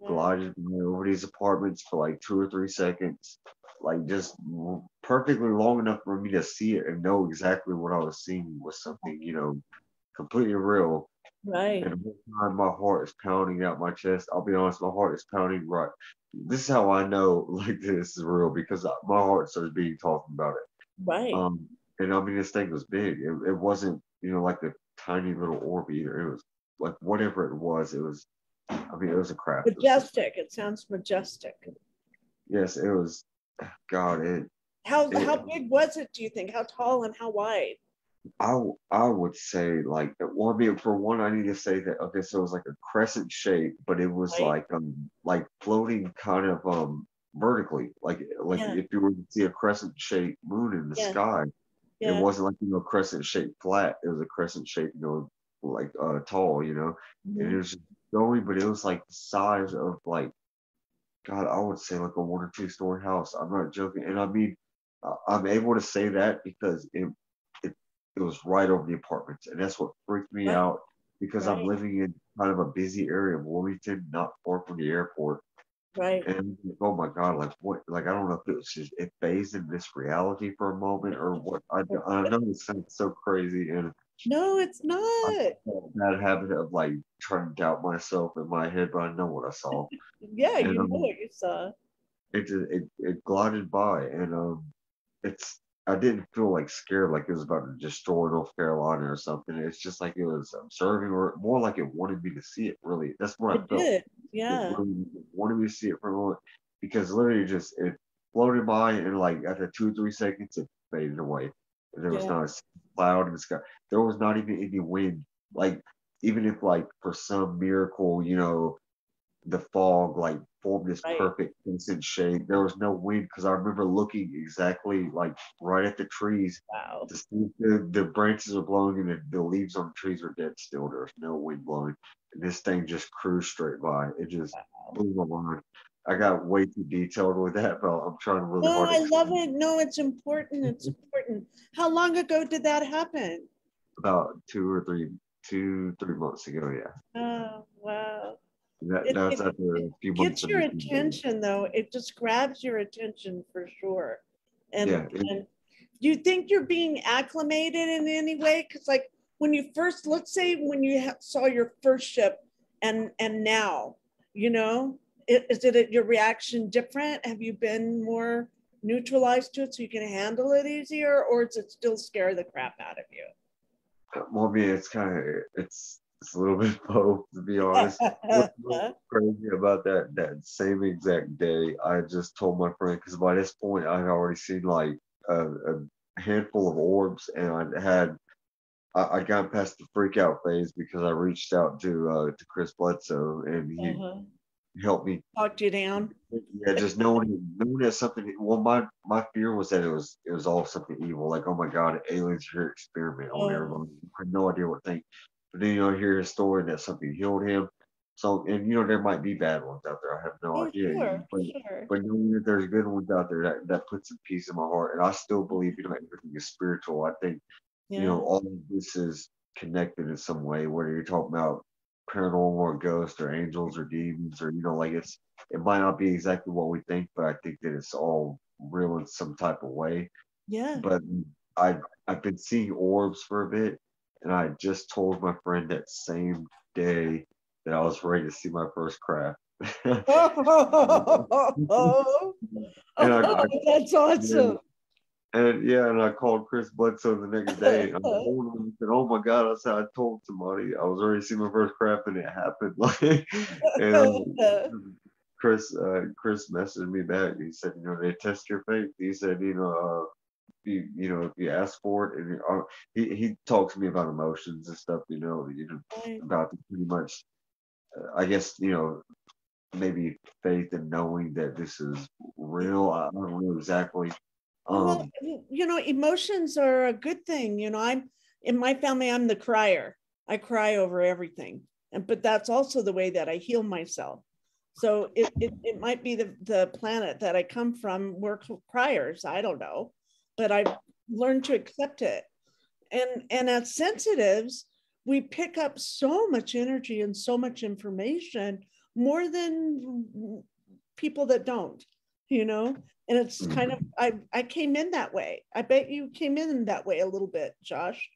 glided over these apartments for like 2 or 3 seconds, like just perfectly long enough for me to see it and know exactly what I was seeing was something, completely real. Right. And the whole time my heart is pounding out my chest. I'll be honest, my heart is pounding right. This is how I know like this is real, because my heart started beating talking about it. Right. And I mean, this thing was big. It wasn't, like a tiny little orb either. It was like whatever it was. It was a craft. Majestic. It sounds majestic. Yes, it was. God, How big was it, do you think? How tall and how wide? I would say like, well, I mean, for one, I need to say that, okay, so it was like a crescent shape, but it was Right? like floating kind of vertically, like Yeah, if you were to see a crescent shaped moon in the yeah, sky, it yeah. wasn't like, crescent shaped flat. It was a crescent shaped, like tall, and it Mhm. was just going, but it was like the size of like, God, I would say like a 1 or 2 story house. I'm not joking. And I mean, I'm able to say that because it it was right over the apartments, and that's what freaked me Right, out because I'm right, living in kind of a busy area of Wilmington, not far from the airport. right. And oh my God, like what? Like I don't know if it was just it phased in this reality for a moment or what. I know it sounds so crazy, and No, it's I not. felt that habit of like trying to doubt myself in my head, but I know what I saw. Yeah, And you know what you saw. it glided by, and it's I didn't feel like scared like it was about to destroy North Carolina or something. It's just like it was observing, or more like it wanted me to see it. Really, that's what I It felt. did. It Yeah, really wanted me to see it for a moment because literally just it floated by, and like after 2 or 3 seconds it faded away. There was yeah, not a cloud in the sky. There was not even any wind. Like even if like for some miracle, the fog like formed this right. perfect instant shade. There was no wind because I remember looking exactly like right at the trees Wow. to see if the branches are blowing and the leaves on the trees are dead still. There's no wind blowing. And this thing just cruised straight by. It just blew my mind. I got way too detailed with that, but I'm trying really No, hard to I love explain. it. No, it's important. It's important. How long ago did that happen? About 2 or 3 months ago, yeah. Oh, wow. That's after It a few months gets of your me. attention though. It just grabs your attention for sure. Yeah, And do you think you're being acclimated in any way? Because like when you first, let's say when you saw your first ship and now, you know, is it your reaction different? Have you been more neutralized to it so you can handle it easier, or does it still scare the crap out of you? well, I mean, it's a little bit both, to be honest. What's really crazy about that same exact day, I just told my friend because by this point I had already seen like a handful of orbs, and I got past the freak out phase because I reached out to Chris Bledsoe, and he Uh-huh. helped me. Talked you down. Yeah, just knowing that something. Well, my fear was that it was all something evil. Like, oh my God, aliens are here to experiment on Oh, everyone. I had no idea what to think. But then I hear his story that something healed him. So, and there might be bad ones out there. I have no oh, idea. sure, But sure. but knowing that there's good ones out there, that puts some peace in my heart. And I still believe everything is spiritual. I think Yeah, all of this is connected in some way. Whether you're talking about paranormal or ghosts or angels or demons, or like it might not be exactly what we think, but I think that it's all real in some type of way. yeah. But I I've been seeing orbs for a bit, and I just told my friend that same day that I was ready to see my first craft. and Oh, I that's awesome. and yeah, and I called Chris Bledsoe the next day, and I told him, and said, "Oh my God!" I said, "I told somebody I was ready to see my first craft, and it happened." Like, and Chris messaged me back. He said, "They test your faith." He said, if you ask for it, and he talks to me about emotions and stuff. Right. About pretty much, I guess, maybe faith and knowing that this is real. I don't know exactly. Well, Um, emotions are a good thing. I'm in my family, I'm the crier. I cry over everything. But that's also the way that I heal myself. So it might be the planet that I come from. We're criers. I don't know. But I've learned to accept it. And as sensitives, we pick up so much energy and so much information more than people that don't, you know? And it's kind of, I came in that way. I bet you came in that way a little bit, Josh.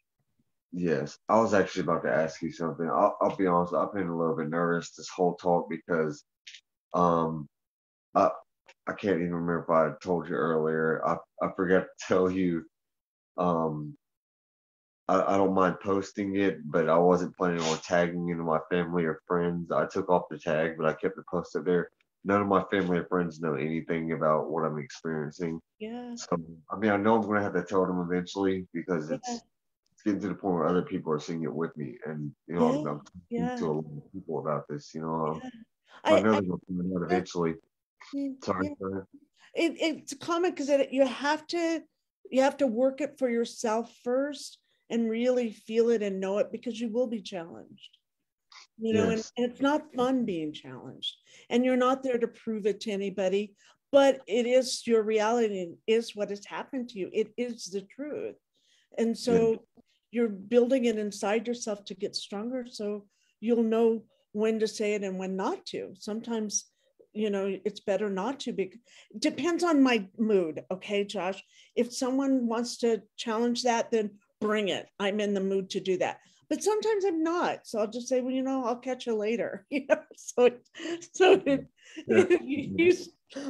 Yes, I was actually about to ask you something. I'll be honest, I've been a little bit nervous this whole talk because um I I can't even remember if I told you earlier. I forgot to tell you. um I don't mind posting it, but I wasn't planning on tagging into my family or friends. I took off the tag, but I kept it posted there. None of my family or friends know anything about what I'm experiencing. Yeah. So I mean, I know I'm gonna have to tell them eventually because Yeah. it's getting to the point where other people are seeing it with me, and you know, I'm talking Yeah. to a lot of people about this. You know, Yeah. so I I, know I they're going to come out yeah, eventually. Sorry, yeah. go ahead. It's common because you have to work it for yourself first and really feel it and know it, because you will be challenged, you know, and Yes, it's not fun being challenged, and you're not there to prove it to anybody, but it is your reality, it is what has happened to you, it is the truth. And yeah, so you're building it inside yourself to get stronger, so you'll know when to say it and when not to. Sometimes, you know, it's better not to be. Depends on my mood. Okay, Josh. If someone wants to challenge that, then bring it. I'm in the mood to do that. But sometimes I'm not. So I'll just say, well, you know, I'll catch you later. You know, yeah, you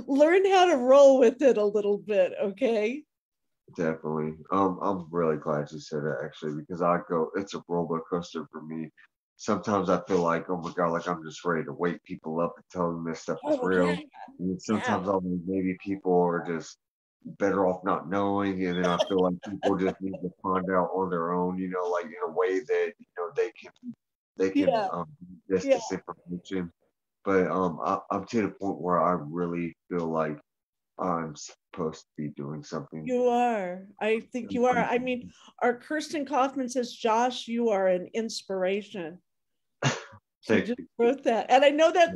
learn how to roll with it a little bit. Okay. definitely. I'm really glad you said that actually, because it's a roller coaster for me. Sometimes I feel like, oh my God, like I'm just ready to wake people up and tell them this stuff is Oh real. yeah. And Yeah. sometimes I'll think maybe people are just better off not knowing, and then I feel like people just need to find out on their own, you know, like in a way that you know they can Yeah. digest Yeah. this information. But I'm to the point where I really feel like I'm supposed to be doing something. You are. I think you are. I mean, our Kirsten Kaufman says, Josh, you are an inspiration. She Thank just you. wrote that. And I know that,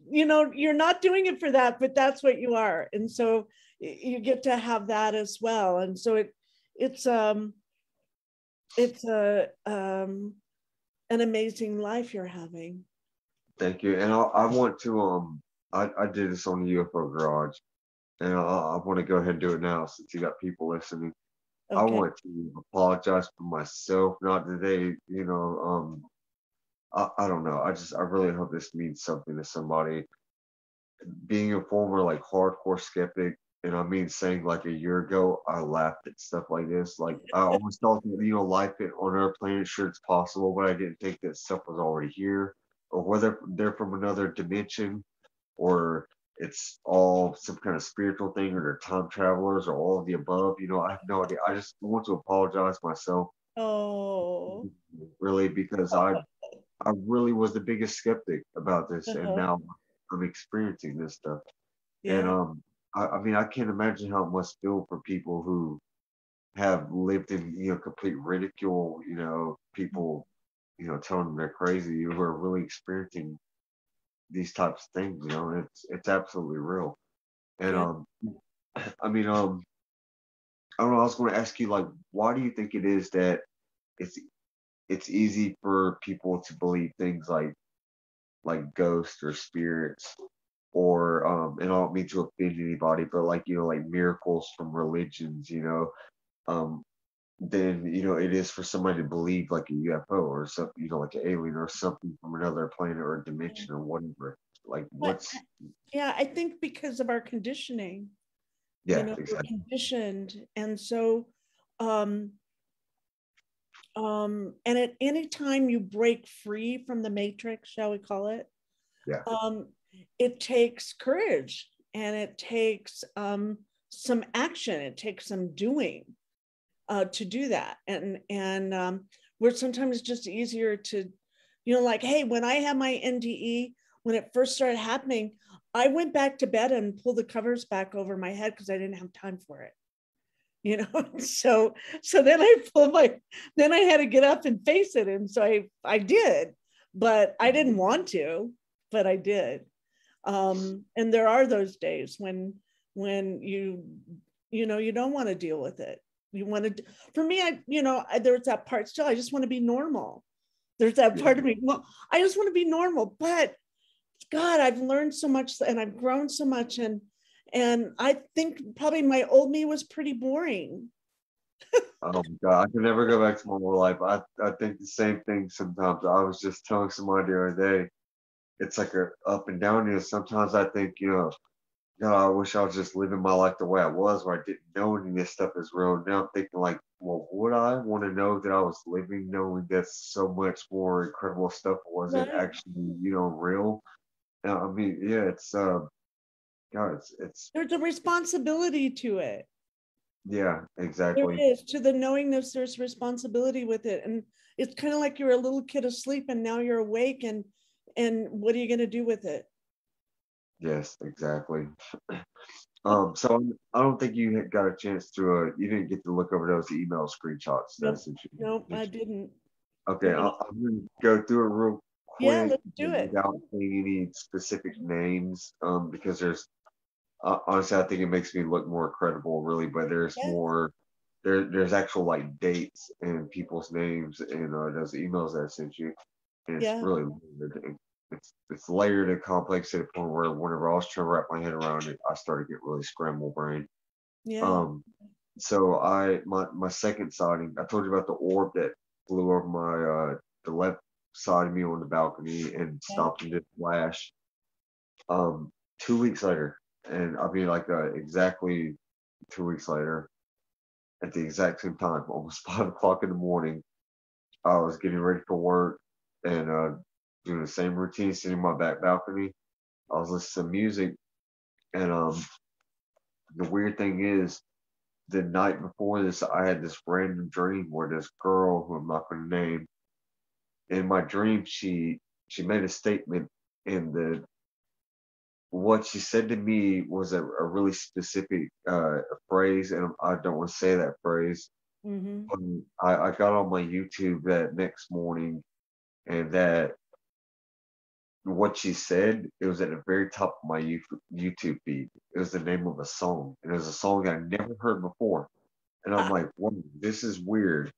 you know, you're not doing it for that, but that's what you are. And so you get to have that as well. And so it's an amazing life you're having. Thank you. And I want to I did this on the UFO garage, and I want to go ahead and do it now since you got people listening. I Okay. want to apologize for myself, not today, you know, I don't know. I really hope this means something to somebody. Being a former like hardcore skeptic, and I mean saying like a year ago, I laughed at stuff like this. Like I always thought that, you know, life on our planet, sure it's possible, but I didn't think that stuff was already here, or whether they're from another dimension, or it's all some kind of spiritual thing, or they're time travelers, or all of the above. You know, I have no idea. I just want to apologize myself, Oh. really, because I really was the biggest skeptic about this, and Uh-huh. now I'm experiencing this stuff. And Yeah. I mean, I can't imagine how it must feel for people who have lived in, you know, complete ridicule. You know, people, you know, telling them they're crazy, who are really experiencing these types of things. You know, it's absolutely real. And Yeah. I mean, I don't know. I was going to ask you, like, why do you think it is that it's it's easy for people to believe things like ghosts or spirits, or and I don't mean to offend anybody, but like, you know, like miracles from religions, you know, um than, you know, it is for somebody to believe like a UFO or something, you know, like an alien or something from another planet or dimension or whatever. Like But what's yeah, I think because of our conditioning, you Yeah, know, we're exactly. conditioned. And so um and at any time you break free from the matrix, shall we call it, Yeah. um it takes courage, and it takes some action, it takes some doing to do that. And where sometimes it's just easier to, you know, like, hey, when I had my NDE, when it first started happening, I went back to bed and pulled the covers back over my head because I didn't have time for it, you know. So then then I had to get up and face it, and so I did, but I didn't want to, but I did. And there are those days when you know, you don't want to deal with it. You want to, for me, there's that part still, I just want to be normal. There's that Yeah. part of me, well, I just want to be normal, but God, I've learned so much and I've grown so much. And I think probably my old me was pretty boring. Oh my God, I can never go back to my old life. I think the same thing sometimes. I was just telling somebody the other day, it's like a up and down. You know, sometimes I think, you know, God, I wish I was just living my life the way I was, where I didn't know any of this stuff is real. Now I'm thinking like, well, would I want to know that I was living knowing that so much more incredible stuff wasn't Right. actually, you know, real? Now, I mean, yeah, it's God, it's There's a responsibility to it. Yeah, There exactly. is. To the knowingness, there's responsibility with it. And it's kind of like you're a little kid asleep and now you're awake, and what are you going to do with it? Yes, exactly. So I don't think you had got a chance to. You didn't get to look over those email screenshots that I Nope, sent you. nope, Did I you? didn't. Okay, They're gonna, I'm gonna go through it real yeah, quick let's do it. without saying any specific names, because honestly, I think it makes me look more credible, really. But there's Yes, more. There's actual like dates and people's names in those emails that I sent you, and it's yeah, really weird. It's layered and complex to the point where whenever I was trying to wrap my head around it, I started to get really scrambled brain. yeah, Um, so my second sighting, I told you about the orb that flew over my the left side of me on the balcony and yeah. stopped and did flash. 2 weeks later, and I mean like exactly 2 weeks later, at the exact same time, almost 5 o'clock in the morning, I was getting ready for work and doing the same routine, sitting in my back balcony. I was listening to music, and the weird thing is, the night before this, I had this random dream where this girl, who I'm not going to name, in my dream, she made a statement, and the what she said to me was a really specific phrase, and I don't want to say that phrase. Mm-hmm. But I got on my YouTube that next morning, and that what she said, it was at the very top of my YouTube feed. It was the name of a song, and it was a song I never heard before. And I'm like, whoa, this is weird.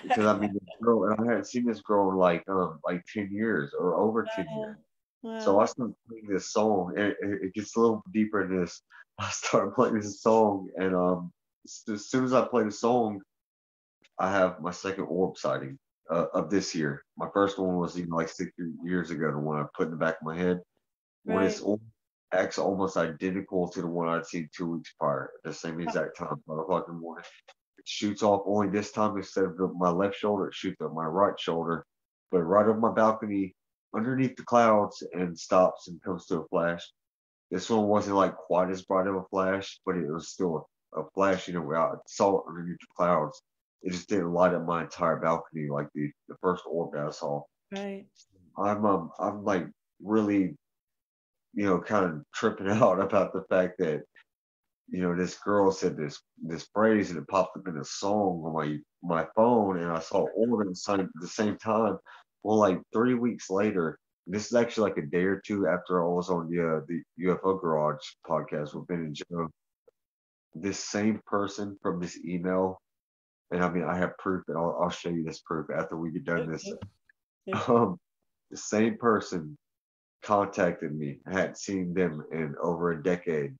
Because I mean, this girl, and I hadn't seen this girl in like 10 years or over 10 years. Wow. So I Wow. started playing this song, and it gets a little deeper in this. I started playing this song, and as soon as I play the song, I have my second orb sighting of this year. My first one was like 6 years ago, the one I put in the back of my head. When it's Right. orb acts almost identical to the one I'd seen 2 weeks prior, at the same exact time, 5 o'clock in the morning. It shoots off, only this time instead of my left shoulder, it shoots up my right shoulder, but right over my balcony, underneath the clouds, and stops and comes to a flash. This one wasn't like quite as bright of a flash, but it was still a flash. I saw it underneath the clouds. It just didn't light up my entire balcony like the first orb that I saw. Right. I'm like really, kind of tripping out about the fact that this girl said this phrase, and it popped up in a song on my phone, and I saw all of it at the same time. Well, like 3 weeks later, this is actually like a day or two after I was on the UFO Garage podcast with Ben and Joe. This same person from this email, and I mean I have proof, and I'll show you this proof after we get done this. Okay. Okay. The same person contacted me. I hadn't seen them in over a decade.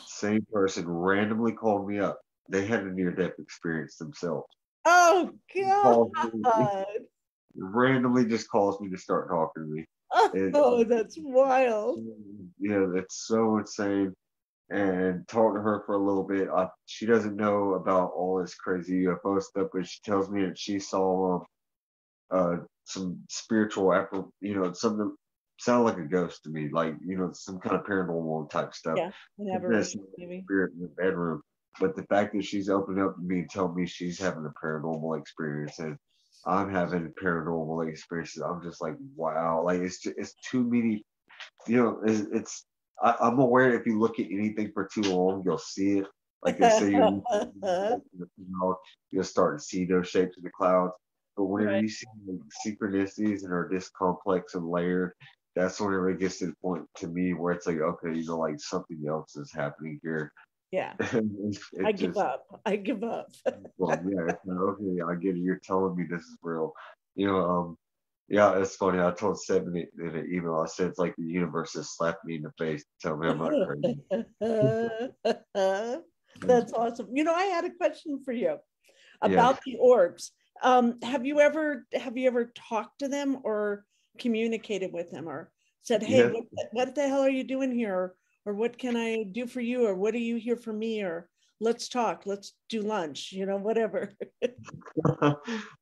Same person randomly called me up. They had a near-death experience themselves. Oh Calls me, God. randomly just calls me to start talking to me. It, Oh, that's wild. it's so insane. And talked to her for a little bit. She doesn't know about all this crazy UFO stuff, but she tells me that she saw some spiritual something sounded like a ghost to me, like some kind of paranormal type stuff. Yeah, an There's aberration maybe. spirit in the bedroom, but the fact that she's opened up to me and told me she's having a paranormal experience, and I'm having paranormal experiences, I'm just like, wow, like it's too many. I'm aware if you look at anything for too long, you'll see it. Like they say, you'll start to see those shapes in the clouds. But whenever Right. you see like, synchronicities and are this complex and layered, that's whenever it gets to the point to me where it's like, okay, like something else is happening here. Yeah, I it give just, up. I give up. well, yeah, it's like, okay, I get it. You're telling me this is real. You know, yeah, it's funny. I told Seven in an email. I said it's like the universe has slapped me in the face to tell me I'm not crazy. That's awesome. I had a question for you Yes, about the orbs. Have you ever talked to them or communicated with them or said, hey, yes. what the hell are you doing here? Or what can I do for you? Or what are you here for me? Or let's talk, let's do lunch, whatever.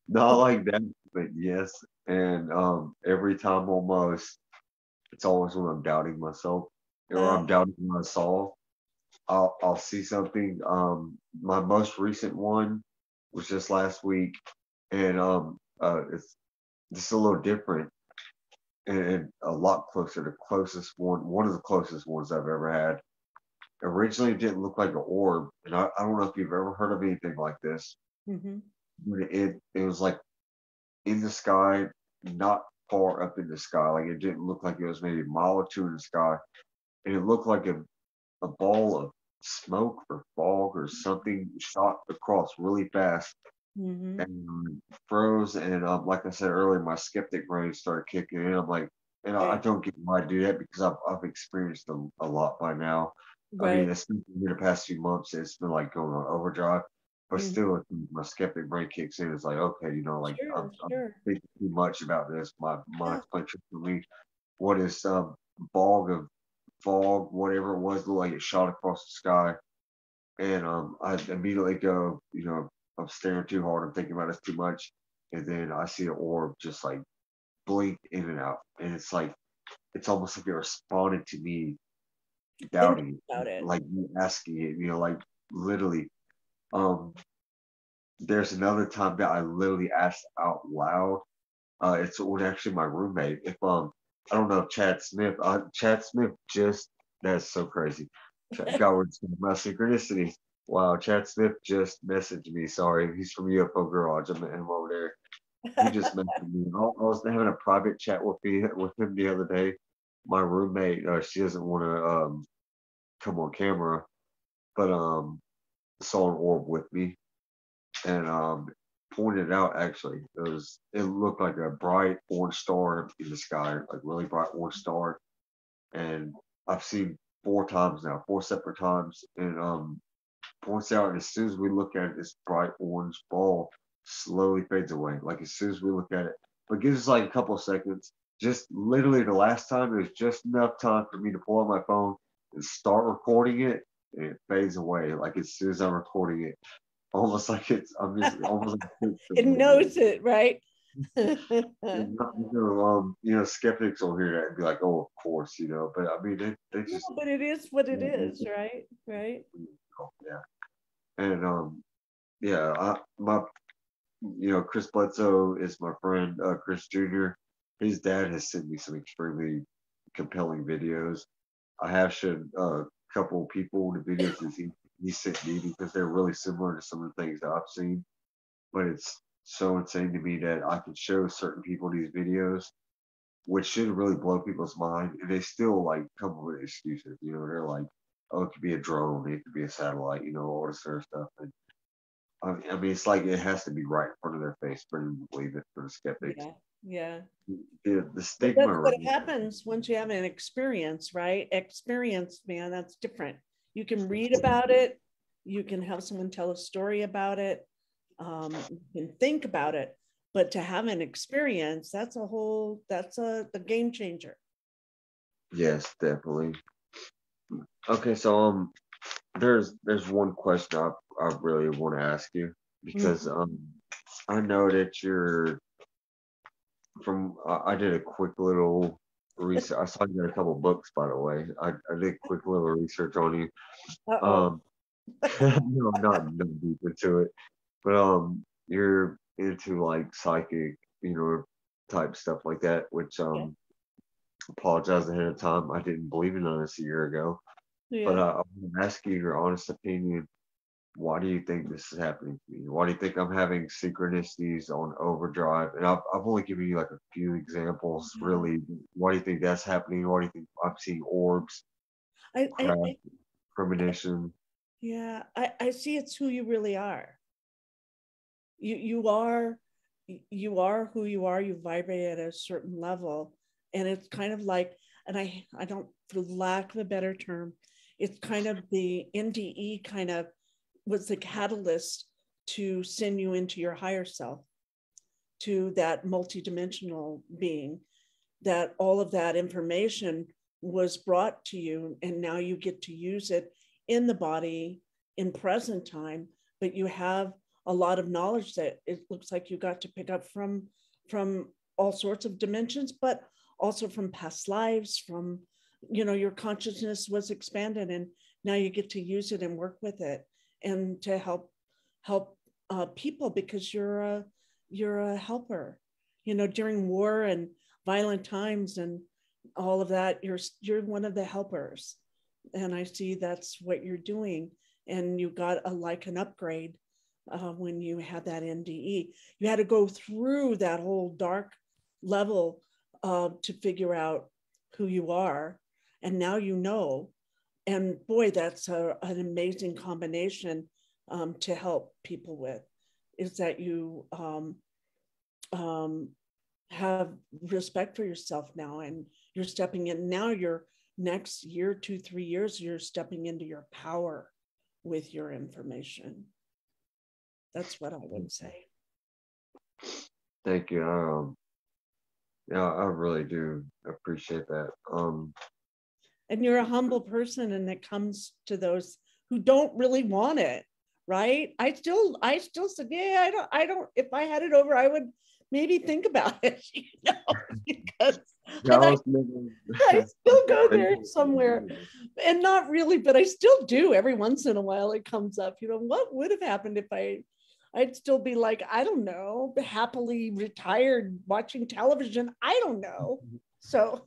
Not like that, but yes. And every time almost, it's always when I'm doubting myself or Uh, I'm doubting myself. I'll see something. My most recent one was just last week, and it's just a little different and a lot closer. The closest one of the closest ones I've ever had. Originally, it didn't look like an orb, and I don't know if you've ever heard of anything like this. Mm-hmm. But it was like in the sky, not far up in the sky. Like it didn't look like it was maybe a mile or two in the sky, and it looked like a ball of smoke or fog or something shot across really fast Mm-hmm. and froze. And like I said earlier, my skeptic brain started kicking in. I'm like, and I Right. don't get why I do that because I've experienced a lot by now. I Right. mean, especially in the past few months, it's been like going on overdrive. But Mm. still, my skeptic brain kicks in. It's like, okay, like Sure. I'm Sure. thinking too much about this. My Yeah. mind's playing tricks with me. What is bog of fog, whatever it was, looked like it shot across the sky. And I immediately go, I'm staring too hard. I'm thinking about this too much. And then I see an orb just like blink in and out. And it's like, it's almost like it responded to me Think doubting, about it. like me asking it, like literally. Um, there's another time that I literally asked out loud. It's when actually my roommate. If I don't know if Chad Smith just that's so crazy. God, we're just talking about synchronicity. Wow, Chad Smith just messaged me. Sorry, he's from UFO Garage. I met him over there. He just messaged me. I was having a private chat with him the other day. My roommate, she doesn't want to come on camera, but saw an orb with me and pointed out actually it looked like a bright orange star in the sky, like really bright orange star. And I've seen four separate times, and points out, and as soon as we look at it, this bright orange ball slowly fades away. Like as soon as we look at it, but gives us like a couple of seconds. Just literally the last time, it was just enough time for me to pull out my phone and start recording it, and it fades away. Like as soon as I'm recording it, almost like I'm just almost like It knows it, right? skeptics will hear that and be like, "Oh, of course," But I mean, they No, just, but it is what it is, right? Right. yeah. And yeah, Chris Bledsoe is my friend, Chris Jr. His dad has sent me some extremely compelling videos. I have shown a couple people the videos that he sent me because they're really similar to some of the things that I've seen. But it's so insane to me that I can show certain people these videos, which should really blow people's mind, and they still like come up with excuses. They're like, "Oh, it could be a drone, it could be a satellite," all this sort of stuff. And I mean, it's like it has to be right in front of their face for them to believe it for the skeptics. Yeah. Yeah. The But stigma that's what around happens once you have an experience, right? Experience, man, that's different. You can read about it. You can have someone tell a story about it. You can think about it. But to have an experience, that's a game changer. Yes, definitely. Okay, so there's one question I really want to ask you because I know that you're from I did a quick little research. I saw you got a couple books, by the way. I did a quick little research on you. Uh-oh. No, not deep into it, but you're into like psychic, type stuff like that. Which Yeah. apologize ahead of time. I didn't believe in this a year ago, but Yeah. I want to ask you your honest opinion. Why do you think this is happening to me? Why do you think I'm having synchronicities on overdrive? And I've only given you like a few examples, really. Why do you think that's happening? Why do you think I'm seeing orbs, crash, I premonition? yeah, I see it's who you really are. You are who you are. You vibrate at a certain level, and it's kind of like, and I don't, for lack of a better term, it's kind of the NDE kind of was the catalyst to send you into your higher self, to that multidimensional being, that all of that information was brought to you, and now you get to use it in the body in present time. But you have a lot of knowledge that it looks like you got to pick up from all sorts of dimensions, but also from past lives, from your consciousness was expanded, Now you get to use it and work with it, and to help people, because you're a helper. You know, during war and violent times and all of that, you're one of the helpers, and I see that's what you're doing. And you got an upgrade when you had that NDE. You had to go through that whole dark level to figure out who you are, and now you know. And boy, that's an amazing combination to help people with, is that you have respect for yourself now, and you're stepping in. Now your next year, 2-3 years, you're stepping into your power with your information. That's what I would say. Thank you. Yeah, I really do appreciate that. And you're a humble person, and it comes to those who don't really want it, right? I still said, yeah, I don't, if I had it over, I would maybe think about it, you know, because I still go there somewhere, and not really, but I still do. Every once in a while it comes up, you know, what would have happened if I'd still be like, I don't know, happily retired watching television. I don't know. So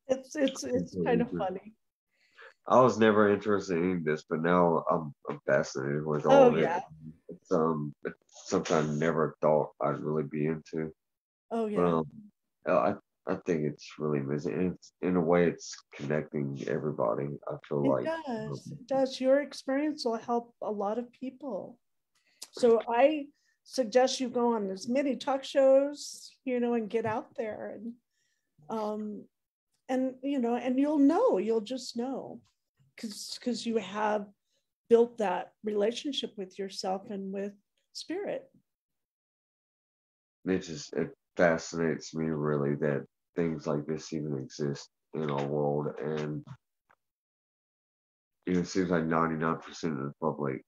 it's kind of funny. I was never interested in this, but now I'm fascinated with all of it. Yeah. It's something I never thought I'd really be into. Oh yeah. I think it's really amazing. And it's, in a way, it's connecting everybody. I feel like It does. Your experience will help a lot of people. So I suggest you go on as many talk shows, you know, and get out there, and you know, and you'll just know, because you have built that relationship with yourself and with spirit. it fascinates me really that things like this even exist in our world, and it seems like 99% of the public,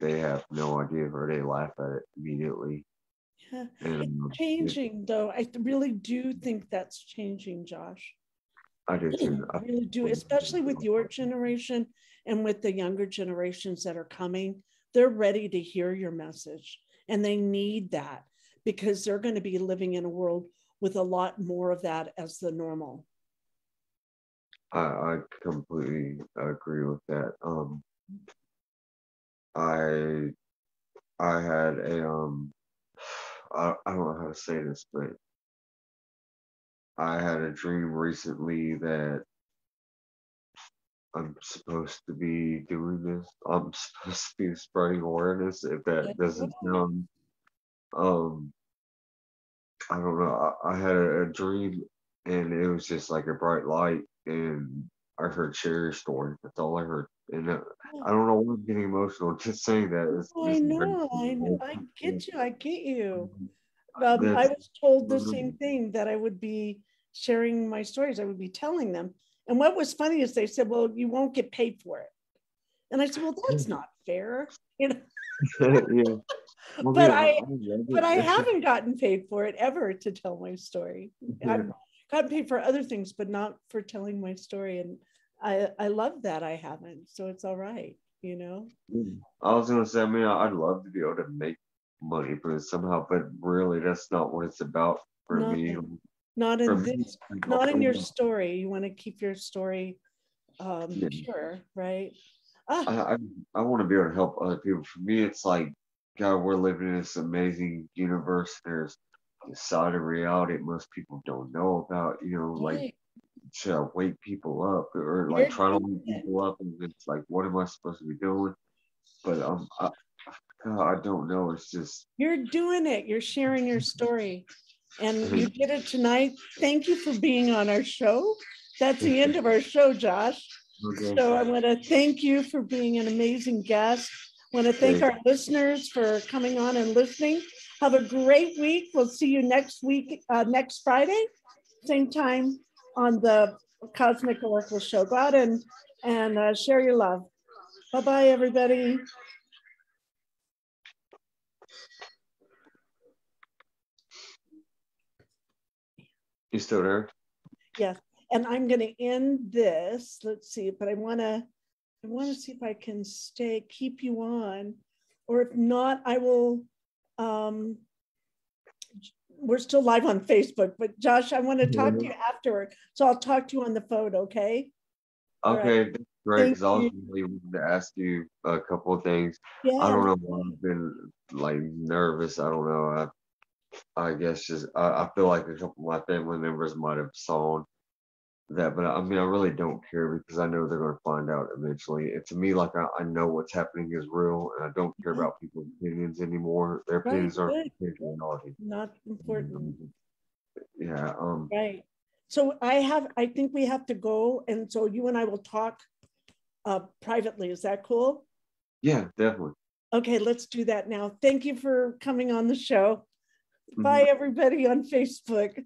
they have no idea, or they laugh at it immediately. Yeah. And It's changing, though. I really do think that's changing, Josh. I do too. I really do, especially with your generation and with the younger generations that are coming. They're ready to hear your message, and they need that, because they're going to be living in a world with a lot more of that as the normal. I completely agree with that. I had I don't know how to say this, but I had a dream recently that I'm supposed to be doing this. I'm supposed to be spreading awareness. If that doesn't sound, I don't know. I had a dream, and it was just like a bright light, and I heard Sherry's story. That's all I heard. And I don't know why I'm getting emotional just saying that. I know. I get you. I get you. I was told the same thing, that I would be sharing my stories. I would be telling them. And what was funny is they said, well, you won't get paid for it. And I said, well, that's not fair. You know? Yeah. Well, but yeah, I haven't gotten paid for it ever to tell my story. Yeah. I've gotten paid for other things, but not for telling my story. And I love that I haven't. So it's all right, you know? I was gonna say, I mean, I'd love to be able to make money, but somehow, but really, that's not what it's about for me. Not in this, not in your story. You want to keep your story pure, right? I want to be able to help other people. For me, it's like, God, we're living in this amazing universe. There's this side of reality most people don't know about, you know, like to wake people up, or like try to wake people up, and it's like, what am I supposed to be doing? But I don't know. It's just, you're doing it. You're sharing your story, and you did it tonight. Thank you for being on our show. That's the end of our show, Josh. Okay. So I want to thank you for being an amazing guest. I want to thank our listeners for coming on and listening. Have a great week. We'll see you next week, next Friday, same time on the Cosmic Oracle Show. Go out and share your love. Bye-bye, everybody. You still there? Yes. And I'm going to end this. Let's see, but I want to see if I can keep you on, or if not, I will. We're still live on Facebook, but Josh, I want to talk to you afterward. So I'll talk to you on the phone, okay? Okay, right. that's great. Because I was you. really wanting to ask you a couple of things. Yeah. I don't know why I've been like nervous. I don't know. I guess just I feel like a couple of my family members might have saw that, but I mean, I really don't care because I know they're going to find out eventually. And to me, like I know what's happening is real, and I don't care about people's opinions anymore. Their opinions aren't reality. Not important. Yeah. Right. So I think we have to go, and so you and I will talk privately. Is that cool? Yeah, definitely. Okay, let's do that now. Thank you for coming on the show. Bye, everybody on Facebook.